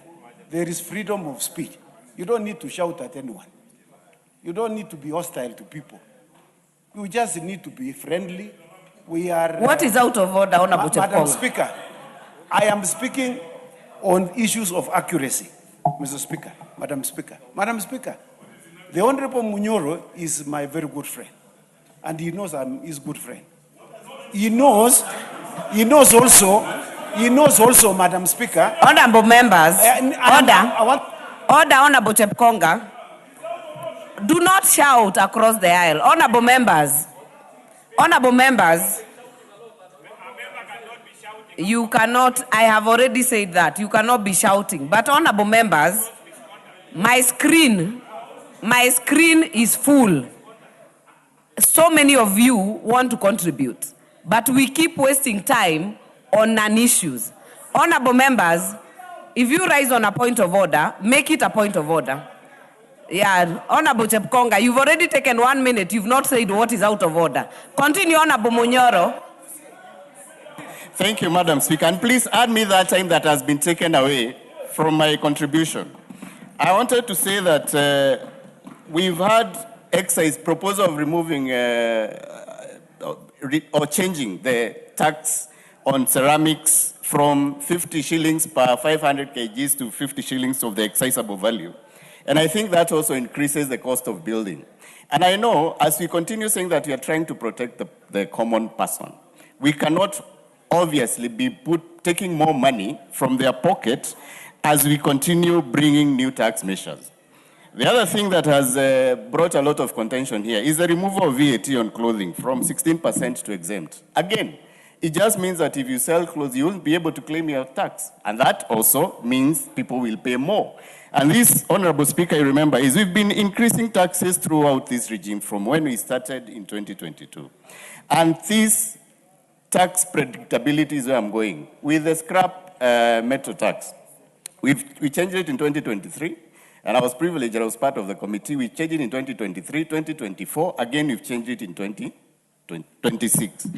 There is freedom of speech. You don't need to shout at anyone. You don't need to be hostile to people. You just need to be friendly. We are... What is out of order, Honorable Chepkonga? Madam Speaker, I am speaking on issues of accuracy, Mr. Speaker. Madam Speaker. Madam Speaker, the Honorable Manyora is my very good friend. And he knows I'm his good friend. He knows also He knows also, Madam Speaker. Honorable members, I want order, Honorable Chepkonga. Do not shout across the aisle. Honorable members, you cannot, I have already said that, you cannot be shouting. But honorable members, my screen is full. So many of you want to contribute, but we keep wasting time on non-issues. Honorable members, if you rise on a point of order, make it a point of order. Yeah, Honorable Chepkonga, you've already taken 1 minute. You've not said what is out of order. Continue, Honorable Manyora. Thank you, Madam Speaker. And please add me that time that has been taken away from my contribution. I wanted to say that we've had excise proposal of removing or changing the tax on ceramics from 50 shillings per 500 kgs to 50 shillings of the excisable value. And I think that also increases the cost of building. And I know as we continue saying that we are trying to protect the common person, we cannot obviously be taking more money from their pocket as we continue bringing new tax measures. The other thing that has brought a lot of contention here is the removal of VAT on clothing from 16% to exempt. Again, it just means that if you sell clothes, you won't be able to claim your tax. And that also means people will pay more. And this, Honorable Speaker, you remember, is we've been increasing taxes throughout this regime from when we started in 2022. And this tax predictability is where I'm going. With the scrap metal tax, we changed it in 2023. And I was privileged, I was part of the committee. We changed it in 2023, 2024. Again, we've changed it in 2026.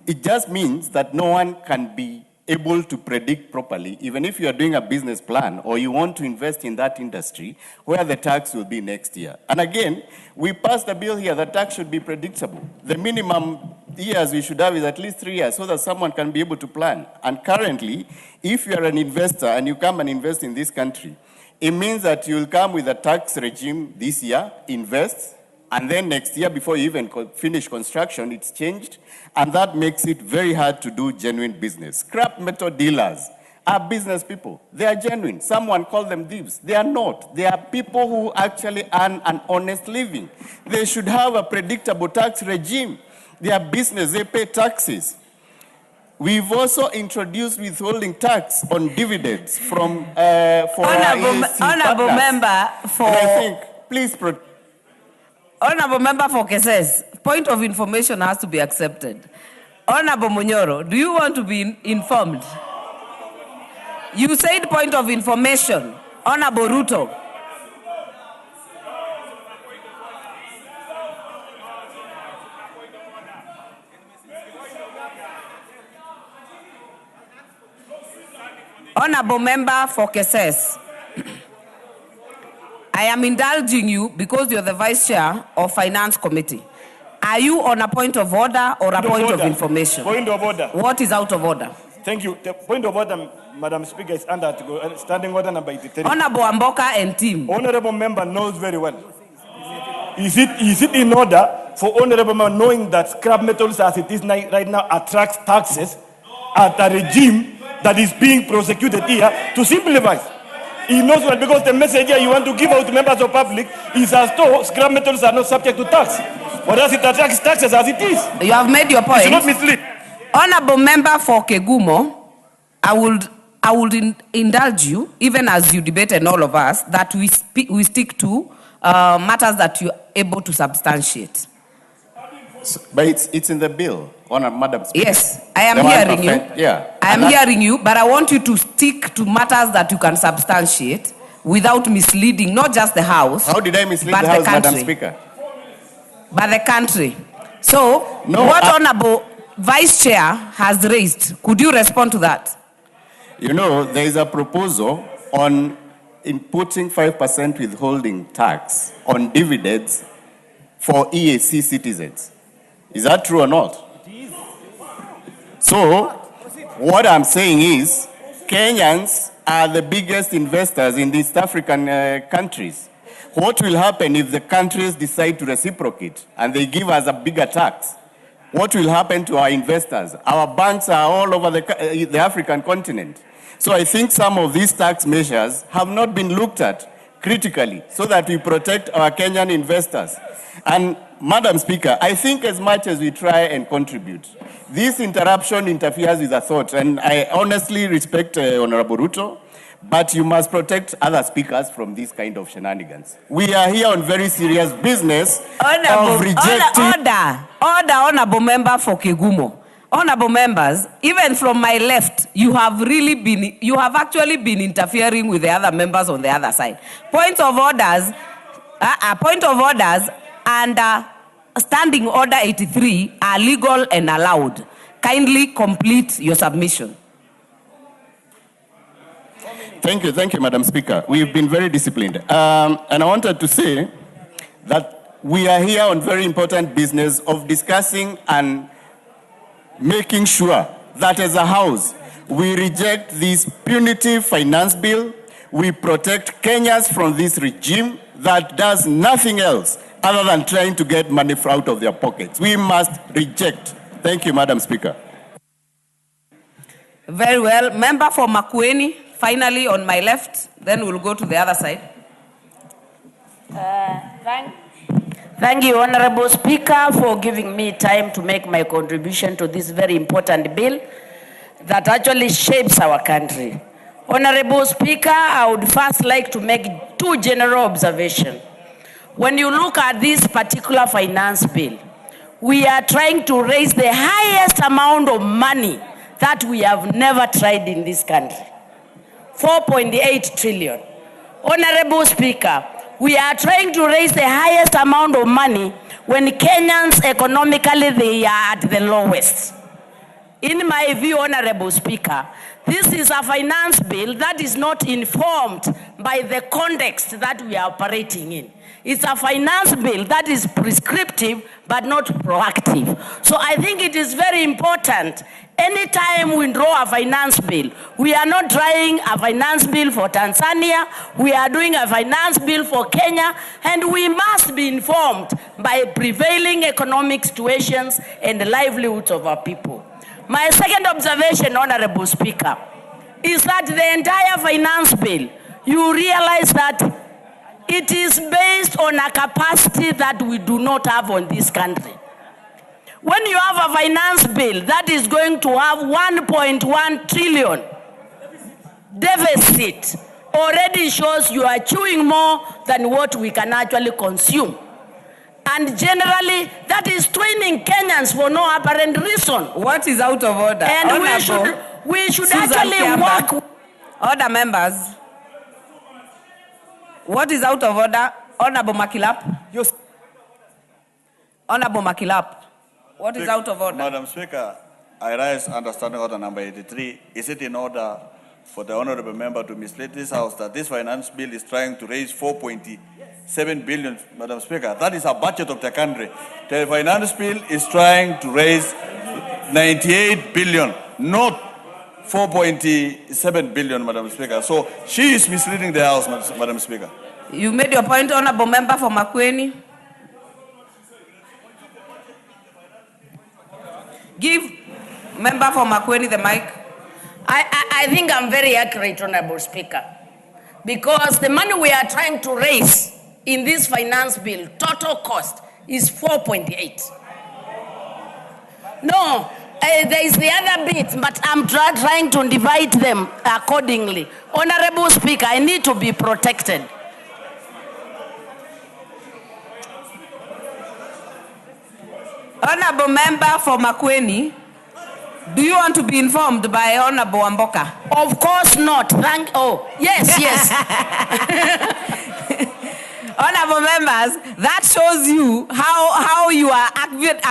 It just means that no one can be able to predict properly, even if you are doing a business plan or you want to invest in that industry, where the tax will be next year. And again, we passed a bill here that tax should be predictable. The minimum years we should have is at least 3 years so that someone can be able to plan. And currently, if you are an investor and you come and invest in this country, it means that you will come with a tax regime this year, invest, and then next year, before you even finish construction, it's changed, and that makes it very hard to do genuine business. Scrap metal dealers are business people. They are genuine. Someone called them thieves. They are not. They are people who actually earn an honest living. They should have a predictable tax regime. They are business. They pay taxes. We've also introduced withholding tax on dividends from for Honorable member for. And I think, please. Honorable member for Keses, point of information has to be accepted. Honorable Manyora, do you want to be informed? You said point of information. Honorable Ruto. Honorable member for Keses. I am indulging you because you're the vice chair of Finance Committee. Are you on a point of order or a point of information? Point of order. What is out of order? Thank you. The point of order, Madam Speaker, is under standing order number 83. Honorable Amboka and team. Honorable member knows very well. Is it in order for honorable member knowing that scrap metals as it is right now attracts taxes at a regime that is being prosecuted here to simplify? He knows that because the message here you want to give out to members of public is as though scrap metals are not subject to tax. Whereas it attracts taxes as it is. You have made your point. It's not mislead. Honorable member for Kegumo, I would indulge you, even as you debate and all of us, that we stick to matters that you're able to substantiate. But it's in the bill, Madam Speaker. Yes, I am hearing you. Yeah. I am hearing you, but I want you to stick to matters that you can substantiate without misleading not just the House. How did I mislead the House, Madam Speaker? But the country. So, what Honorable Vice Chair has raised, could you respond to that? You know, there is a proposal on inputting 5% withholding tax on dividends for EAC citizens. Is that true or not? So, what I'm saying is, Kenyans are the biggest investors in East African countries. What will happen if the countries decide to reciprocate and they give us a bigger tax? what will happen to our investors? Our banks are all over the African continent. So I think some of these tax measures have not been looked at critically so that we protect our Kenyan investors. And Madam Speaker, I think as much as we try and contribute, this interruption interferes with the thought. And I honestly respect Honorable Ruto, but you must protect other speakers from this kind of shenanigans. We are here on very serious business of rejecting... Order, Honorable Member for Kegumo. Honorable members, even from my left, you have actually been interfering with the other members on the other side. Point of orders and Standing Order 83 are legal and allowed. Kindly complete your submission. Thank you, Madam Speaker. We've been very disciplined. And I wanted to say that we are here on very important business of discussing and making sure that as a House, we reject this punitive finance bill. We protect Kenyans from this regime that does nothing else other than trying to get money out of their pockets. We must reject. Thank you, Madam Speaker. Very well. Member for Makwiny, finally on my left, then we'll go to the other side. Thank you, Honorable Speaker, for giving me time to make my contribution to this very important bill that actually shapes our country. Honorable Speaker, I would first like to make two general observations. When you look at this particular finance bill, we are trying to raise the highest amount of money that we have never tried in this country. 4.8 trillion. Honorable Speaker, we are trying to raise the highest amount of money when Kenyans economically they are at the lowest. In my view, Honorable Speaker, this is a finance bill that is not informed by the context that we are operating in. It's a finance bill that is prescriptive but not proactive. So I think it is very important. Anytime we draw a finance bill, we are not trying a finance bill for Tanzania, we are doing a finance bill for Kenya, and we must be informed by prevailing economic situations and the livelihoods of our people. My second observation, Honorable Speaker, is that the entire finance bill, you realize that it is based on a capacity that we do not have on this country. When you have a finance bill that is going to have 1.1 trillion deficit, already shows you are chewing more than what we can actually consume. And generally, that is twinning Kenyans for no apparent reason. What is out of order? And we should actually work. Order, members. What is out of order? Honorable Makilap. Yes. Honorable Makilap. What is out of order? Madam Speaker, I rise under Standing Order number 83. Is it in order for the honorable member to mislead this House that this finance bill is trying to raise 4.7 billion, Madam Speaker? That is a budget of the country. The finance bill is trying to raise 98 billion, not 4.7 billion, Madam Speaker. So she is misleading the House, Madam Speaker. You made your point, Honorable Member for Makwiny. Give Member for Makwiny the mic. I think I'm very accurate, Honorable Speaker, because the money we are trying to raise in this finance bill, total cost is 4.8. No, there is the other bit, but I'm trying to divide them accordingly. Honorable Speaker, I need to be protected. Honorable Member for Makwiny, do you want to be informed by Honorable Wamboka? Of course not. Yes. Honorable members, that shows you how you are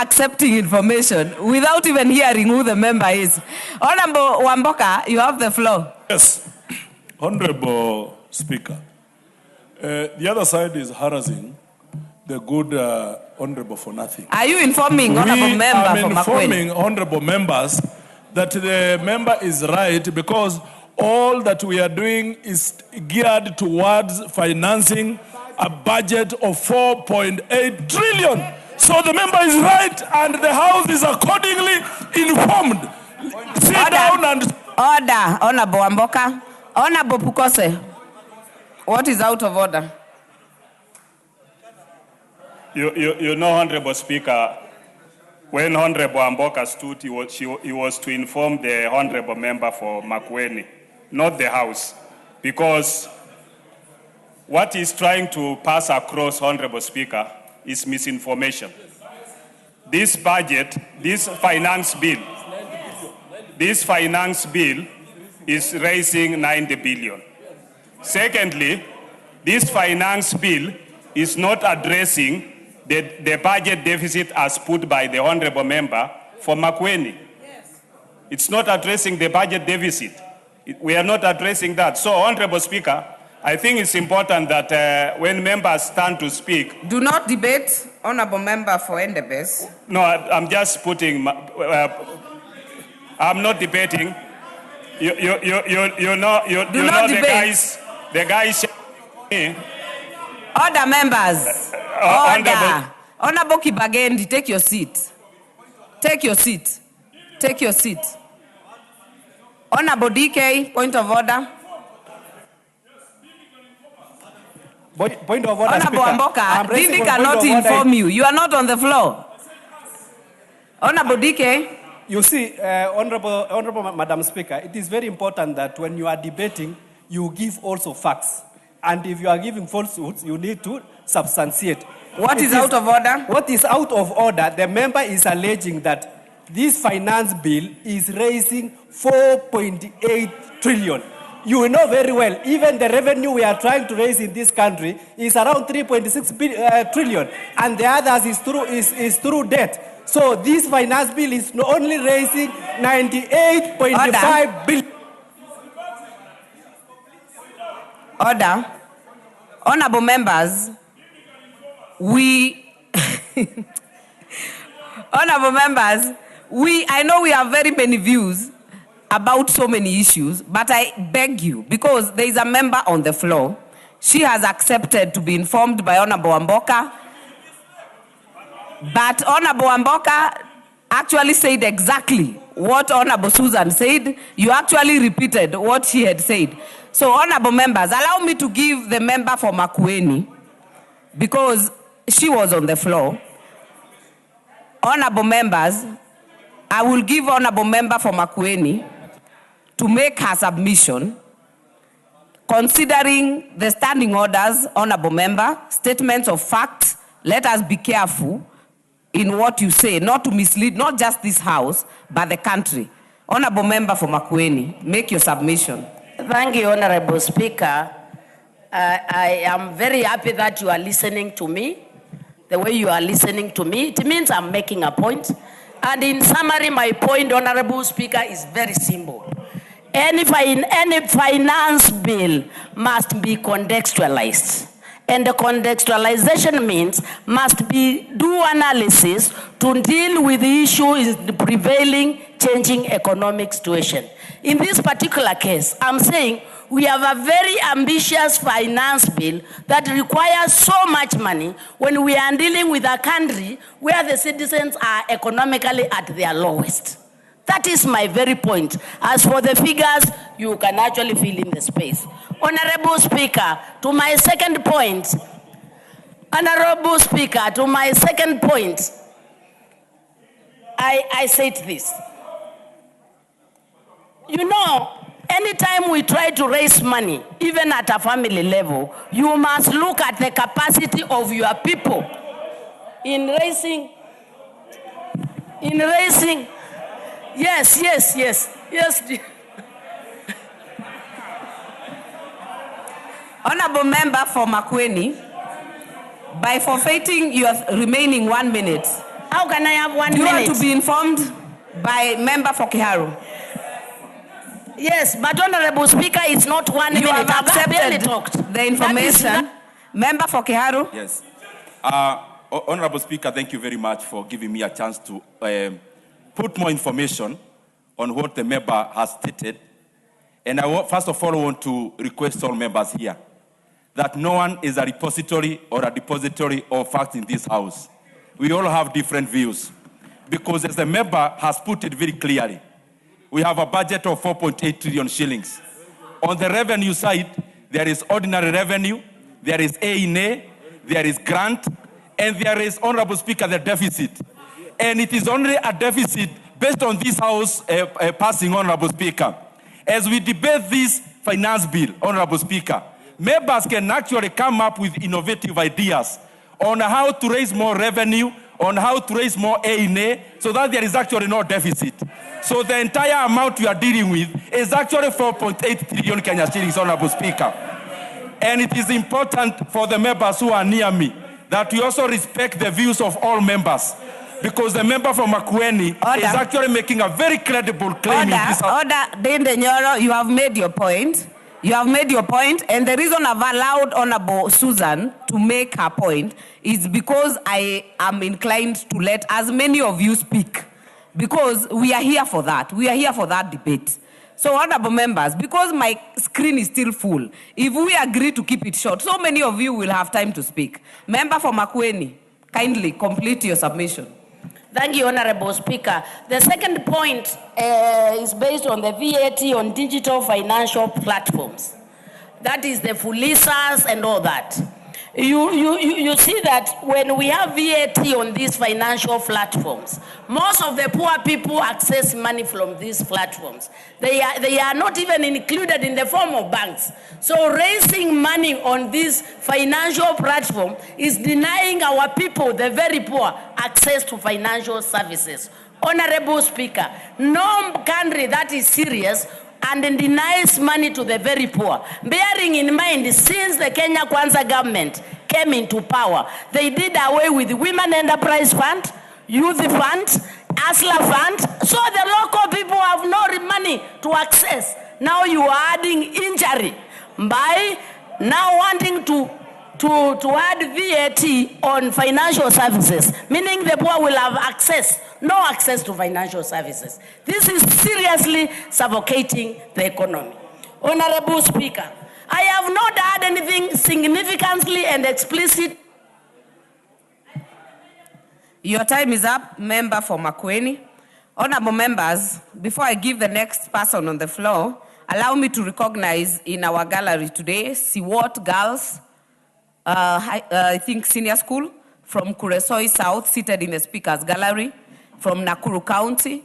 accepting information without even hearing who the member is. Honorable Wamboka, you have the floor. Yes. Honorable Speaker, the other side is harassing the good honorable for nothing. Are you informing honorable member for Makwiny? I'm informing honorable members that the member is right, because all that we are doing is geared towards financing a budget of 4.8 trillion. So the member is right and the House is accordingly informed. Sit down and... Order, Honorable Amboka. Honorable Pukose, what is out of order? You know, Honorable Speaker, when Honorable Amboka stood, he was to inform the Honorable Member for Makwiny, not the House, because what he's trying to pass across, Honorable Speaker, is misinformation. This budget, this finance bill is raising 90 billion. Secondly, this finance bill is not addressing the budget deficit as put by the Honorable Member for Makwiny. Yes. It's not addressing the budget deficit. We are not addressing that. So, Honorable Speaker, I think it's important that when members stand to speak... Do not debate, Honorable Member for Endebess. No, I'm just putting... I'm not debating. You know the guys... Order, members. Order. Honorable Kibagendi, take your seat. Take your seat. Take your seat. Honorable DK, point of order. Point of order, Honorable Speaker. Amboka, Dindi cannot inform you. You are not on the floor. Honorable DK. You see, Honorable Madam Speaker, it is very important that when you are debating, you give also facts. And if you are giving falsehoods, you need to substantiate. What is out of order? What is out of order? The member is alleging that this finance bill is raising 4.8 trillion. You know very well, even the revenue we are trying to raise in this country is around 3.6 trillion, and the others is through debt. So this finance bill is only raising 98.5 billion. Order. Honorable members, Honorable members, I know we have very many views about so many issues, but I beg you, because there is a member on the floor, she has accepted to be informed by Honorable Amboka, but Honorable Amboka actually said exactly what Honorable Susan said. You actually repeated what she had said. So, honorable members, allow me to give the member for Makwiny, because she was on the floor. Honorable members, I will give honorable member for Makwiny to make her submission, considering the standing orders, honorable member, statements of facts. Let us be careful in what you say, not to mislead not just this house, but the country. Honorable member for Makwiny, make your submission. Thank you, Honorable Speaker. I am very happy that you are listening to me. The way you are listening to me, it means I'm making a point. And in summary, my point, Honorable Speaker, is very simple. Any finance bill must be contextualized. And the contextualization means must be do analysis to deal with the issue in the prevailing changing economic situation. In this particular case, I'm saying we have a very ambitious finance bill that requires so much money when we are dealing with a country where the citizens are economically at their lowest. That is my very point. As for the figures, you can actually fill in the space. Honorable Speaker, to my second point, Honorable Speaker, to my second point, I said this. You know, anytime we try to raise money, even at a family level, you must look at the capacity of your people in raising, yes. Honorable member for Makwiny, by forfeiting your remaining 1 minute. How can I have 1 minute? You are to be informed by member for Kiharu. Yes, but Honorable Speaker, it's not 1 minute. You have accepted the information. Member for Kiharu. Yes. Honorable Speaker, thank you very much for giving me a chance to put more information on what the member has stated. And first of all, I want to request all members here that no one is a repository or a depository of facts in this house. we all have different views. Because as the member has put it very clearly, we have a budget of 4.8 trillion shillings. On the revenue side, there is ordinary revenue, there is A&A, there is grant, and there is, Honorable Speaker, the deficit. And it is only a deficit based on this House passing, Honorable Speaker. As we debate this finance bill, Honorable Speaker, members can actually come up with innovative ideas on how to raise more revenue, on how to raise more A&A, so that there is actually no deficit. So the entire amount we are dealing with is actually 4.8 trillion Kenya shillings, Honorable Speaker. And it is important for the members who are near me that we also respect the views of all members. Because the member from makwiny is actually making a very credible claim. Order, Dende Nyoro, you have made your point. You have made your point, and the reason I've allowed Honorable Susan to make her point is because I am inclined to let as many of you speak, because we are here for that. We are here for that debate. So, honorable members, because my screen is still full, if we agree to keep it short, so many of you will have time to speak. Member for makwiny, kindly complete your submission. Thank you, Honorable Speaker. The second point is based on the VAT on digital financial platforms. That is the Fulisas and all that. You see that when we have VAT on these financial platforms, most of the poor people access money from these platforms. They are not even included in the form of banks. So raising money on this financial platform is denying our people, the very poor, access to financial services. Honorable Speaker, no country that is serious and denies money to the very poor. Bearing in mind, since the Kenya Kwanza government came into power, they did away with the Women Enterprise Fund, Youth Fund, ASLA Fund, so the local people have no money to access. Now you are adding injury by now wanting to add VAT on financial services, meaning the poor will have no access to financial services. This is seriously suffocating the economy. Honorable Speaker, I have not heard anything significantly and explicit. Your time is up, member for makwiny. Honorable members, before I give the next person on the floor, allow me to recognize in our gallery today, Siwot girls, I think senior school, from Kuresoi South, seated in the speaker's gallery, from Nakuru County.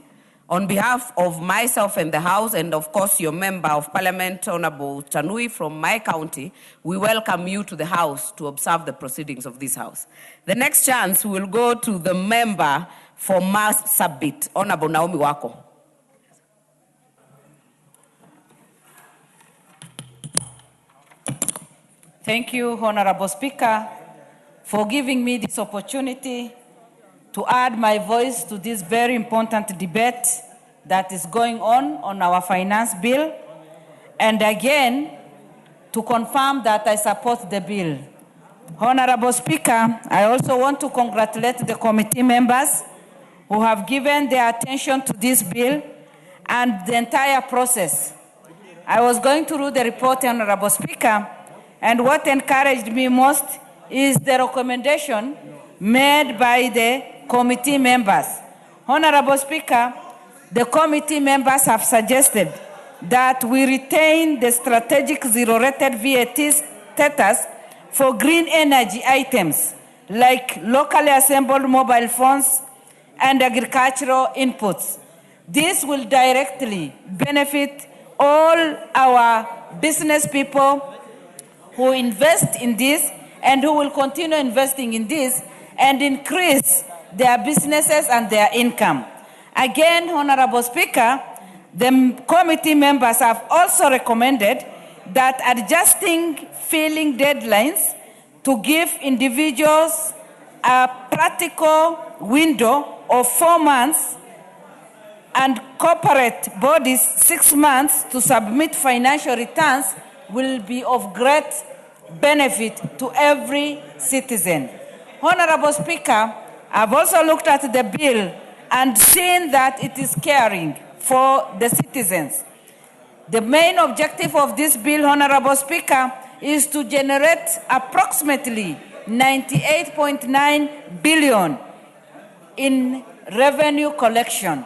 On behalf of myself and the House, and of course your Member of Parliament, Honorable Tanui from my county, we welcome you to the House to observe the proceedings of this House. The next chance will go to the Member for Marsabit, Honorable Naomi Wako. Thank you, Honorable Speaker, for giving me this opportunity to add my voice to this very important debate that is going on our finance bill, and again, to confirm that I support the bill. Honorable Speaker, I also want to congratulate the committee members who have given their attention to this bill and the entire process. I was going through the report, Honorable Speaker, and what encouraged me most is the recommendation made by the committee members. Honorable Speaker, the committee members have suggested that we retain the strategic zero-rated VAT status for green energy items like locally assembled mobile phones and agricultural inputs. This will directly benefit all our business people who invest in this and who will continue investing in this and increase their businesses and their income. Again, Honorable Speaker, the committee members have also recommended that adjusting filing deadlines to give individuals a practical window of 4 months and corporate bodies 6 months to submit financial returns will be of great benefit to every citizen. Honorable Speaker, I've also looked at the bill and seen that it is caring for the citizens. The main objective of this bill, Honorable Speaker, is to generate approximately 98.9 billion in revenue collection.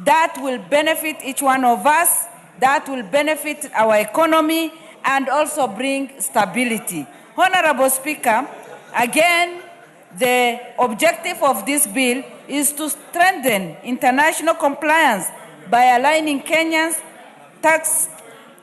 That will benefit each one of us, that will benefit our economy, and also bring stability. Honorable Speaker, again, the objective of this bill is to strengthen international compliance by aligning Kenya's tax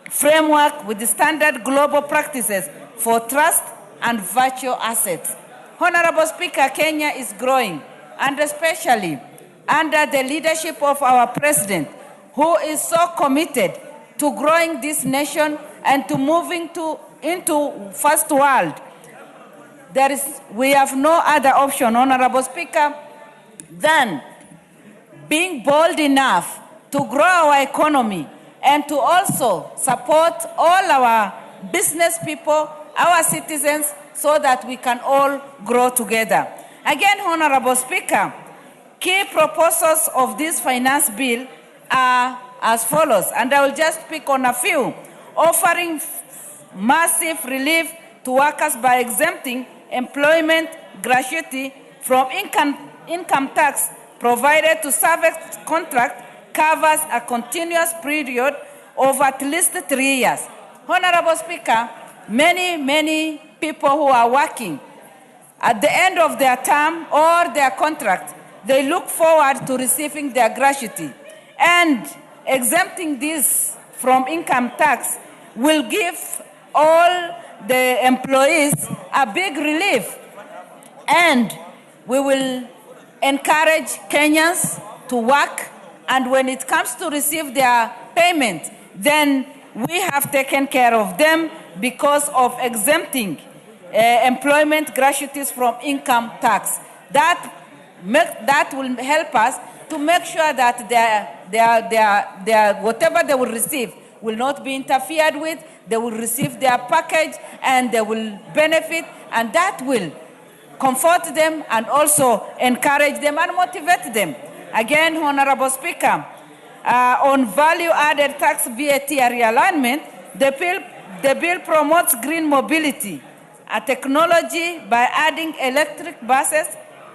framework with the standard global practices for trust and virtual assets. Honorable Speaker, Kenya is growing, and especially under the leadership of our president, who is so committed to growing this nation and to moving into first world. We have no other option, Honorable Speaker, than being bold enough to grow our economy and to also support all our business people, our citizens, so that we can all grow together. Again, Honorable Speaker, key proposals of this finance bill are as follows, and I will just pick on a few. Offering massive relief to workers by exempting employment gratuity from income tax provided to service contract covers a continuous period of at least 3 years. Honorable Speaker, many people who are working at the end of their term or their contract, they look forward to receiving their gratuity. And exempting this from income tax will give all the employees a big relief. And we will encourage Kenyans to work, and when it comes to receive their payment, then we have taken care of them because of exempting employment gratuities from income tax. That will help us to make sure that their whatever they will receive will not be interfered with. They will receive their package and they will benefit, and that will comfort them and also encourage them and motivate them. Again, Honorable Speaker, on value-added tax VAT realignment, the bill promotes green mobility, a technology by adding electric buses,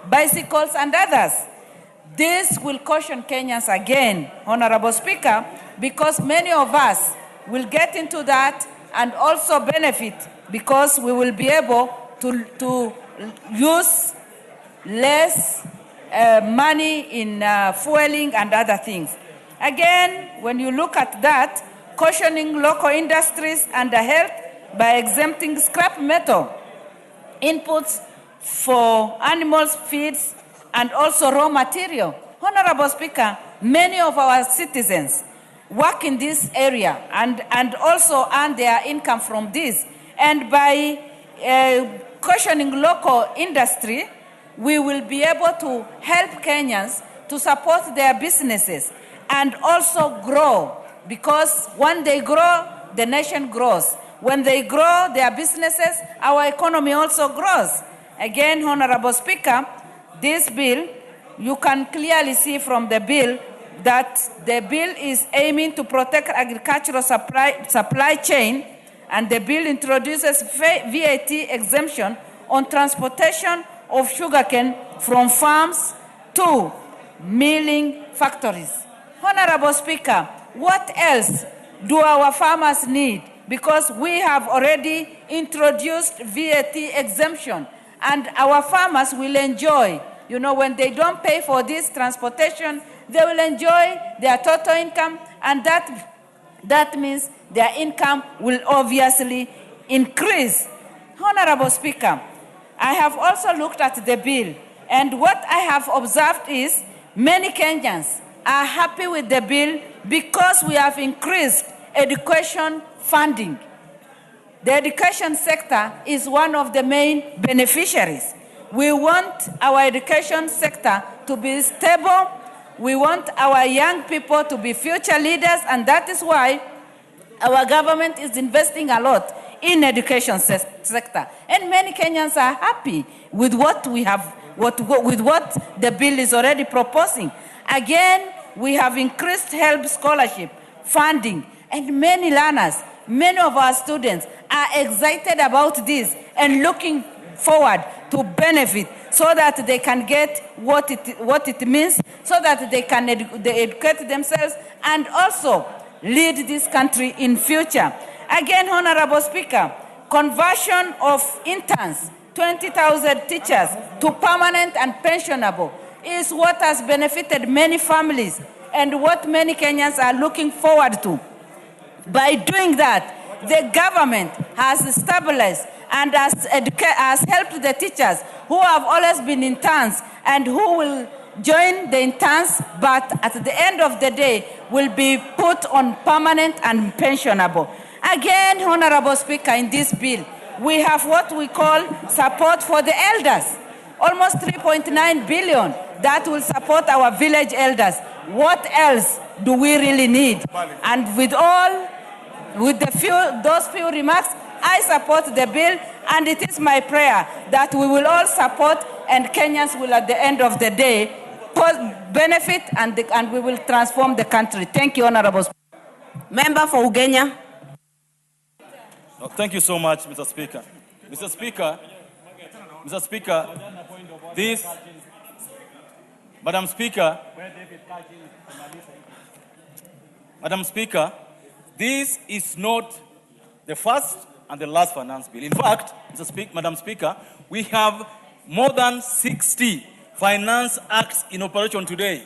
bicycles, and others. This will caution Kenyans again, Honorable Speaker, because many of us will get into that and also benefit because we will be able to use less money in fueling and other things. Again, when you look at that, cautioning local industries and the health by exempting scrap metal inputs for animals' feeds and also raw material. Honorable Speaker, many of our citizens work in this area and also earn their income from this. And by cautioning local industry, we will be able to help Kenyans to support their businesses and also grow, because when they grow, the nation grows. When they grow their businesses, our economy also grows. Again, Honorable Speaker, this bill, you can clearly see from the bill that the bill is aiming to protect agricultural supply chain, and the bill introduces VAT exemption on transportation of sugarcane from farms to milling factories. Honorable Speaker, what else do our farmers need? Because we have already introduced VAT exemption, and our farmers will enjoy, when they don't pay for this transportation, they will enjoy their total income, and that means their income will obviously increase. Honorable Speaker, I have also looked at the bill, and what I have observed is many Kenyans are happy with the bill because we have increased education funding. The education sector is one of the main beneficiaries. We want our education sector to be stable. We want our young people to be future leaders, and that is why our government is investing a lot in education sector. And many Kenyans are happy with what we have, with what the bill is already proposing. Again, we have increased help scholarship funding, and many learners, many of our students are excited about this and looking forward to benefit so that they can get what it means, so that they can educate themselves and also lead this country in future. Again, Honorable Speaker, conversion of interns, 20,000 teachers to permanent and pensionable is what has benefited many families and what many Kenyans are looking forward to. By doing that, the government has stabilized and has helped the teachers who have always been interns and who will join the interns, but at the end of the day will be put on permanent and pensionable. Again, Honorable Speaker, in this bill, we have what we call support for the elders, almost 3.9 billion that will support our village elders. What else do we really need? And with those few remarks, I support the bill, and it is my prayer that we will all support and Kenyans will at the end of the day benefit and we will transform the country. Thank you, Honorable Speaker. Member for Ugenya. Thank you so much, Mr. Speaker. Mr. Speaker, this, Madam Speaker, this is not the first and the last finance bill. In fact, Madam Speaker, we have more than 60 finance acts in operation today.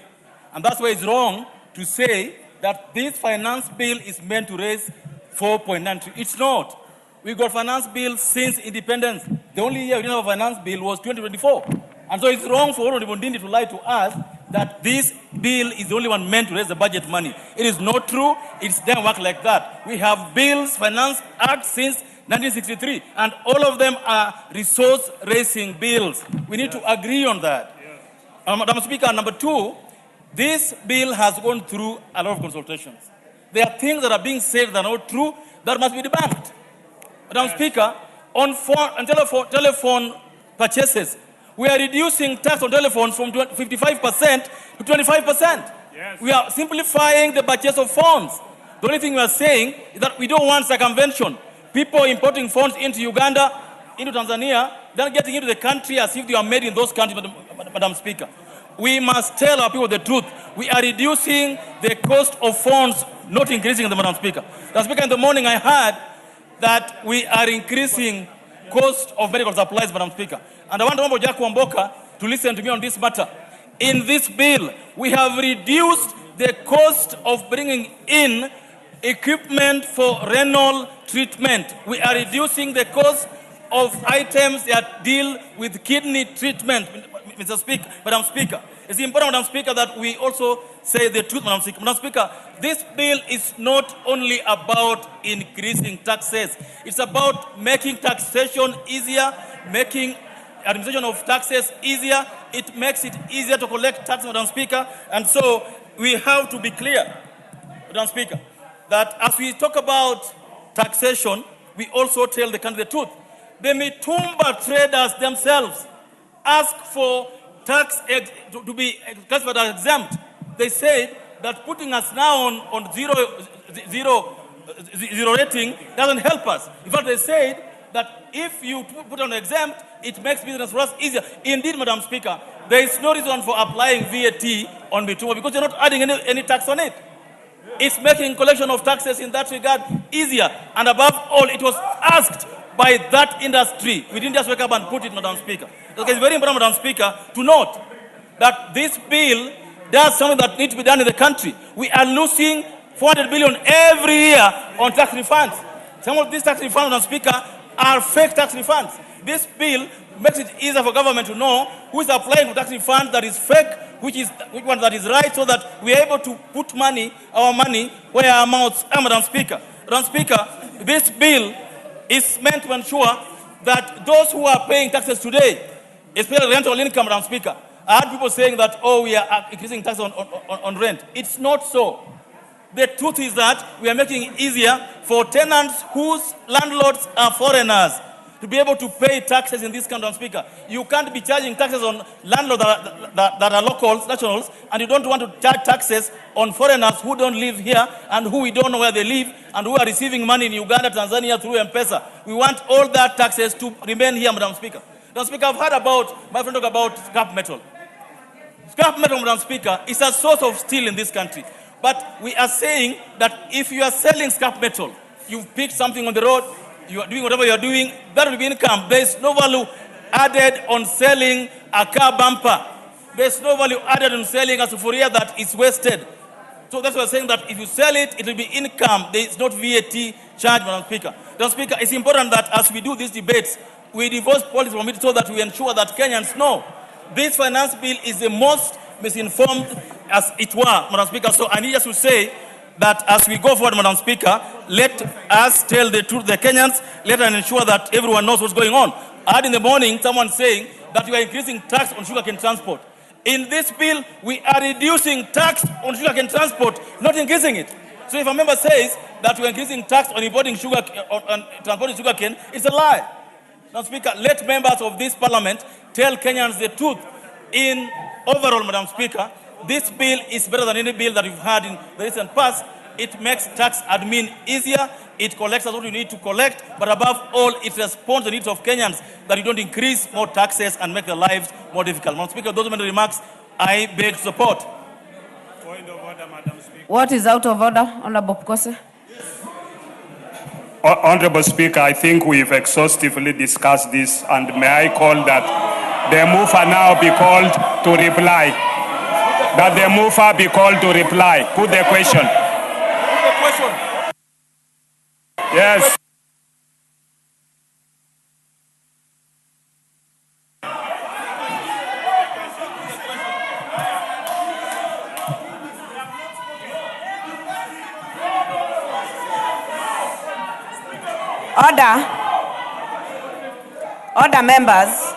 And that's why it's wrong to say that this finance bill is meant to raise 4.93. It's not. We got finance bill since independence. The only year we didn't have a finance bill was 2024. And so it's wrong for Honorable Ndindi to lie to us that this bill is the only one meant to raise the budget money. It is not true. It doesn't work like that. We have bills, finance acts since 1963, and all of them are resource-raising bills. We need to agree on that. Madam Speaker, number two, this bill has gone through a lot of consultations. There are things that are being said that are not true that must be debunked. Madam Speaker, on phone and telephone purchases, we are reducing tax on telephones from 55% to 25%. Yes. We are simplifying the purchase of phones. The only thing we are saying is that we don't want circumvention. People importing phones into Uganda, into Tanzania, then getting into the country as if they are made in those countries, Madam Speaker. We must tell our people the truth. We are reducing the cost of phones, not increasing them, Madam Speaker. Madam Speaker, in the morning I heard that we are increasing cost of medical supplies, Madam Speaker. And I want Honorable Gachagua to listen to me on this matter. In this bill, we have reduced the cost of bringing in equipment for renal treatment. We are reducing the cost of items that deal with kidney treatment, Mr. Speaker, Madam Speaker. It's important, Madam Speaker, that we also say the truth, Madam Speaker. Madam Speaker, this bill is not only about increasing taxes. It's about making taxation easier, making administration of taxes easier. It makes it easier to collect taxes, Madam Speaker. And so we have to be clear, Madam Speaker, that as we talk about taxation, we also tell the country the truth. The Mitumba traders themselves ask for tax to be classified as exempt. They said that putting us now on zero rating doesn't help us. In fact, they said that if you put on exempt, it makes business for us easier. Indeed, Madam Speaker, there is no reason for applying VAT on Mitumba because you're not adding any tax on it. It's making collection of taxes in that regard easier. And above all, it was asked by that industry. We didn't just wake up and put it, Madam Speaker. It's very important, Madam Speaker, to note that this bill does something that needs to be done in the country. We are losing 400 billion every year on tax refunds. Some of these tax refunds, Madam Speaker, are fake tax refunds. This bill makes it easier for government to know who is applying for tax refunds that is fake, which one that is right, so that we are able to put our money where our mouths are, Madam Speaker. Madam Speaker, this bill is meant to ensure that those who are paying taxes today, especially rental income, Madam Speaker, I heard people saying that, oh, we are increasing tax on rent. It's not so. The truth is that we are making it easier for tenants whose landlords are foreigners to be able to pay taxes in this country, Madam Speaker. You can't be charging taxes on landlords that are locals, nationals, and you don't want to charge taxes on foreigners who don't live here and who we don't know where they live and who are receiving money in Uganda, Tanzania through M-Pesa. We want all that taxes to remain here, Madam Speaker. Madam Speaker, I've heard about, my friend talk about scrap metal. Scrap metal, Madam Speaker, is a source of steel in this country. But we are saying that if you are selling scrap metal, you've picked something on the road, you are doing whatever you are doing, that will be income. There is no value added on selling a car bumper. There is no value added on selling a sufuria that is wasted. So that's why we're saying that if you sell it, it will be income. There is not VAT charge, Madam Speaker. Madam Speaker, it's important that as we do these debates, we divorce politics from it so that we ensure that Kenyans know this finance bill is the most misinformed as it were, Madam Speaker. So I need us to say that as we go forward, Madam Speaker, let us tell the truth to the Kenyans. Let us ensure that everyone knows what's going on. I heard in the morning someone saying that we are increasing tax on sugarcane transport. In this bill, we are reducing tax on sugarcane transport, not increasing it. So if a member says that we are increasing tax on importing sugar, on transporting sugarcane, it's a lie. Madam Speaker, let members of this parliament tell Kenyans the truth. In overall, Madam Speaker, this bill is better than any bill that we've had in the recent past. It makes tax admin easier. It collects what you need to collect. But above all, it responds to the needs of Kenyans, that you don't increase more taxes and make their lives more difficult. Madam Speaker, those are my remarks. I beg support. Point of order, Madam Speaker. What is out of order, Honorable Pukose? Honorable Speaker, I think we've exhaustively discussed this, and may I call that the mover now be called to reply. That the mover be called to reply. Put the question. Yes. Order. Order, members.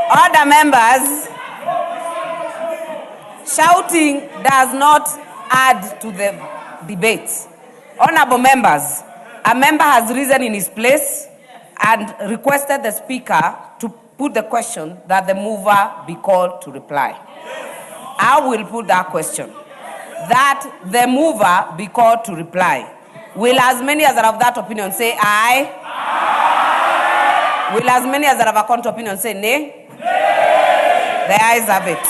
Order, members. Shouting does not add to the debate. Honorable members, a member has risen in his place and requested the speaker to put the question that the mover be called to reply. I will put that question. That the mover be called to reply. Will as many as are of that opinion say aye? Aye. Will as many as are of a contrary opinion say nay? Nay. The ayes have it.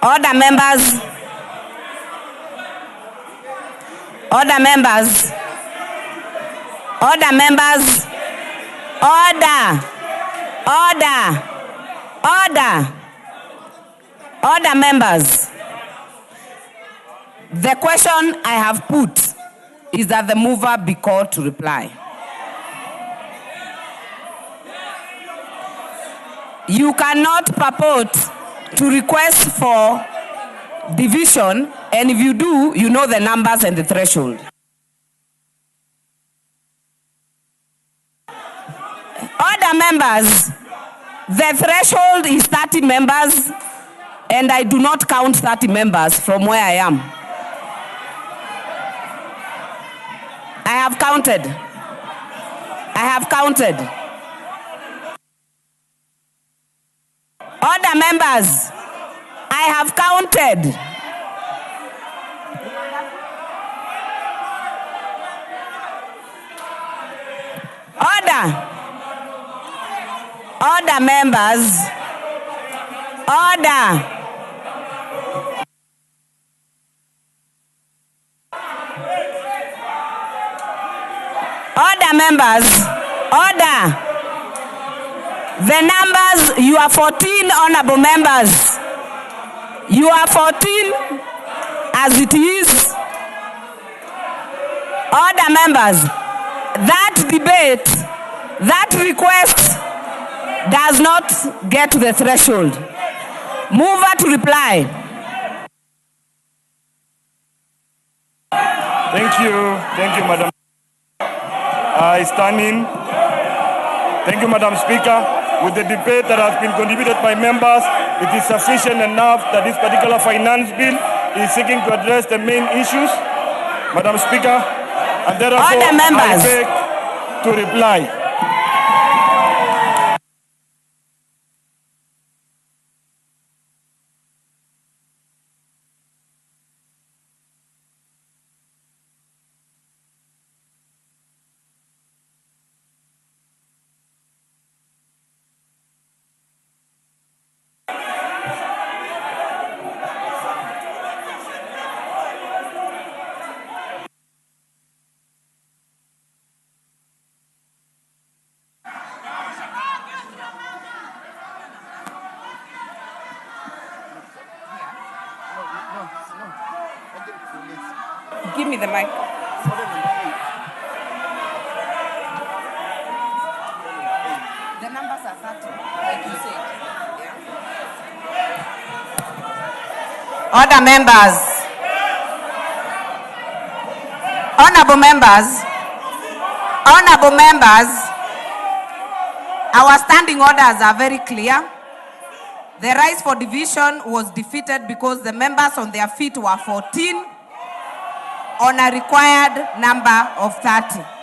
Order, members. Order, members. Order, members. Order. Order. Order. Order, members. The question I have put is that the mover be called to reply. You cannot purport to request for division, and if you do, you know the numbers and the threshold. Order, members. The threshold is 30 members, and I do not count 30 members from where I am. I have counted. I have counted. Order, members. I have counted. Order. Order, members. Order. Order, members. Order. The numbers, you are 14 honorable members. You are 14 as it is. Order, members. That debate, that request does not get to the threshold. Mover to reply. Thank you, Madam. I stand in. Thank you, Madam Speaker. With the debate that has been contributed by members, it is sufficient enough that this particular finance bill is seeking to address the main issues, Madam Speaker, and therefore I beg to reply. Give me the mic. The numbers are 30, like you said. Order, members. Honorable members. Honorable members. Our standing orders are very clear. The rise for division was defeated because the members on their feet were 14 on a required number of 30.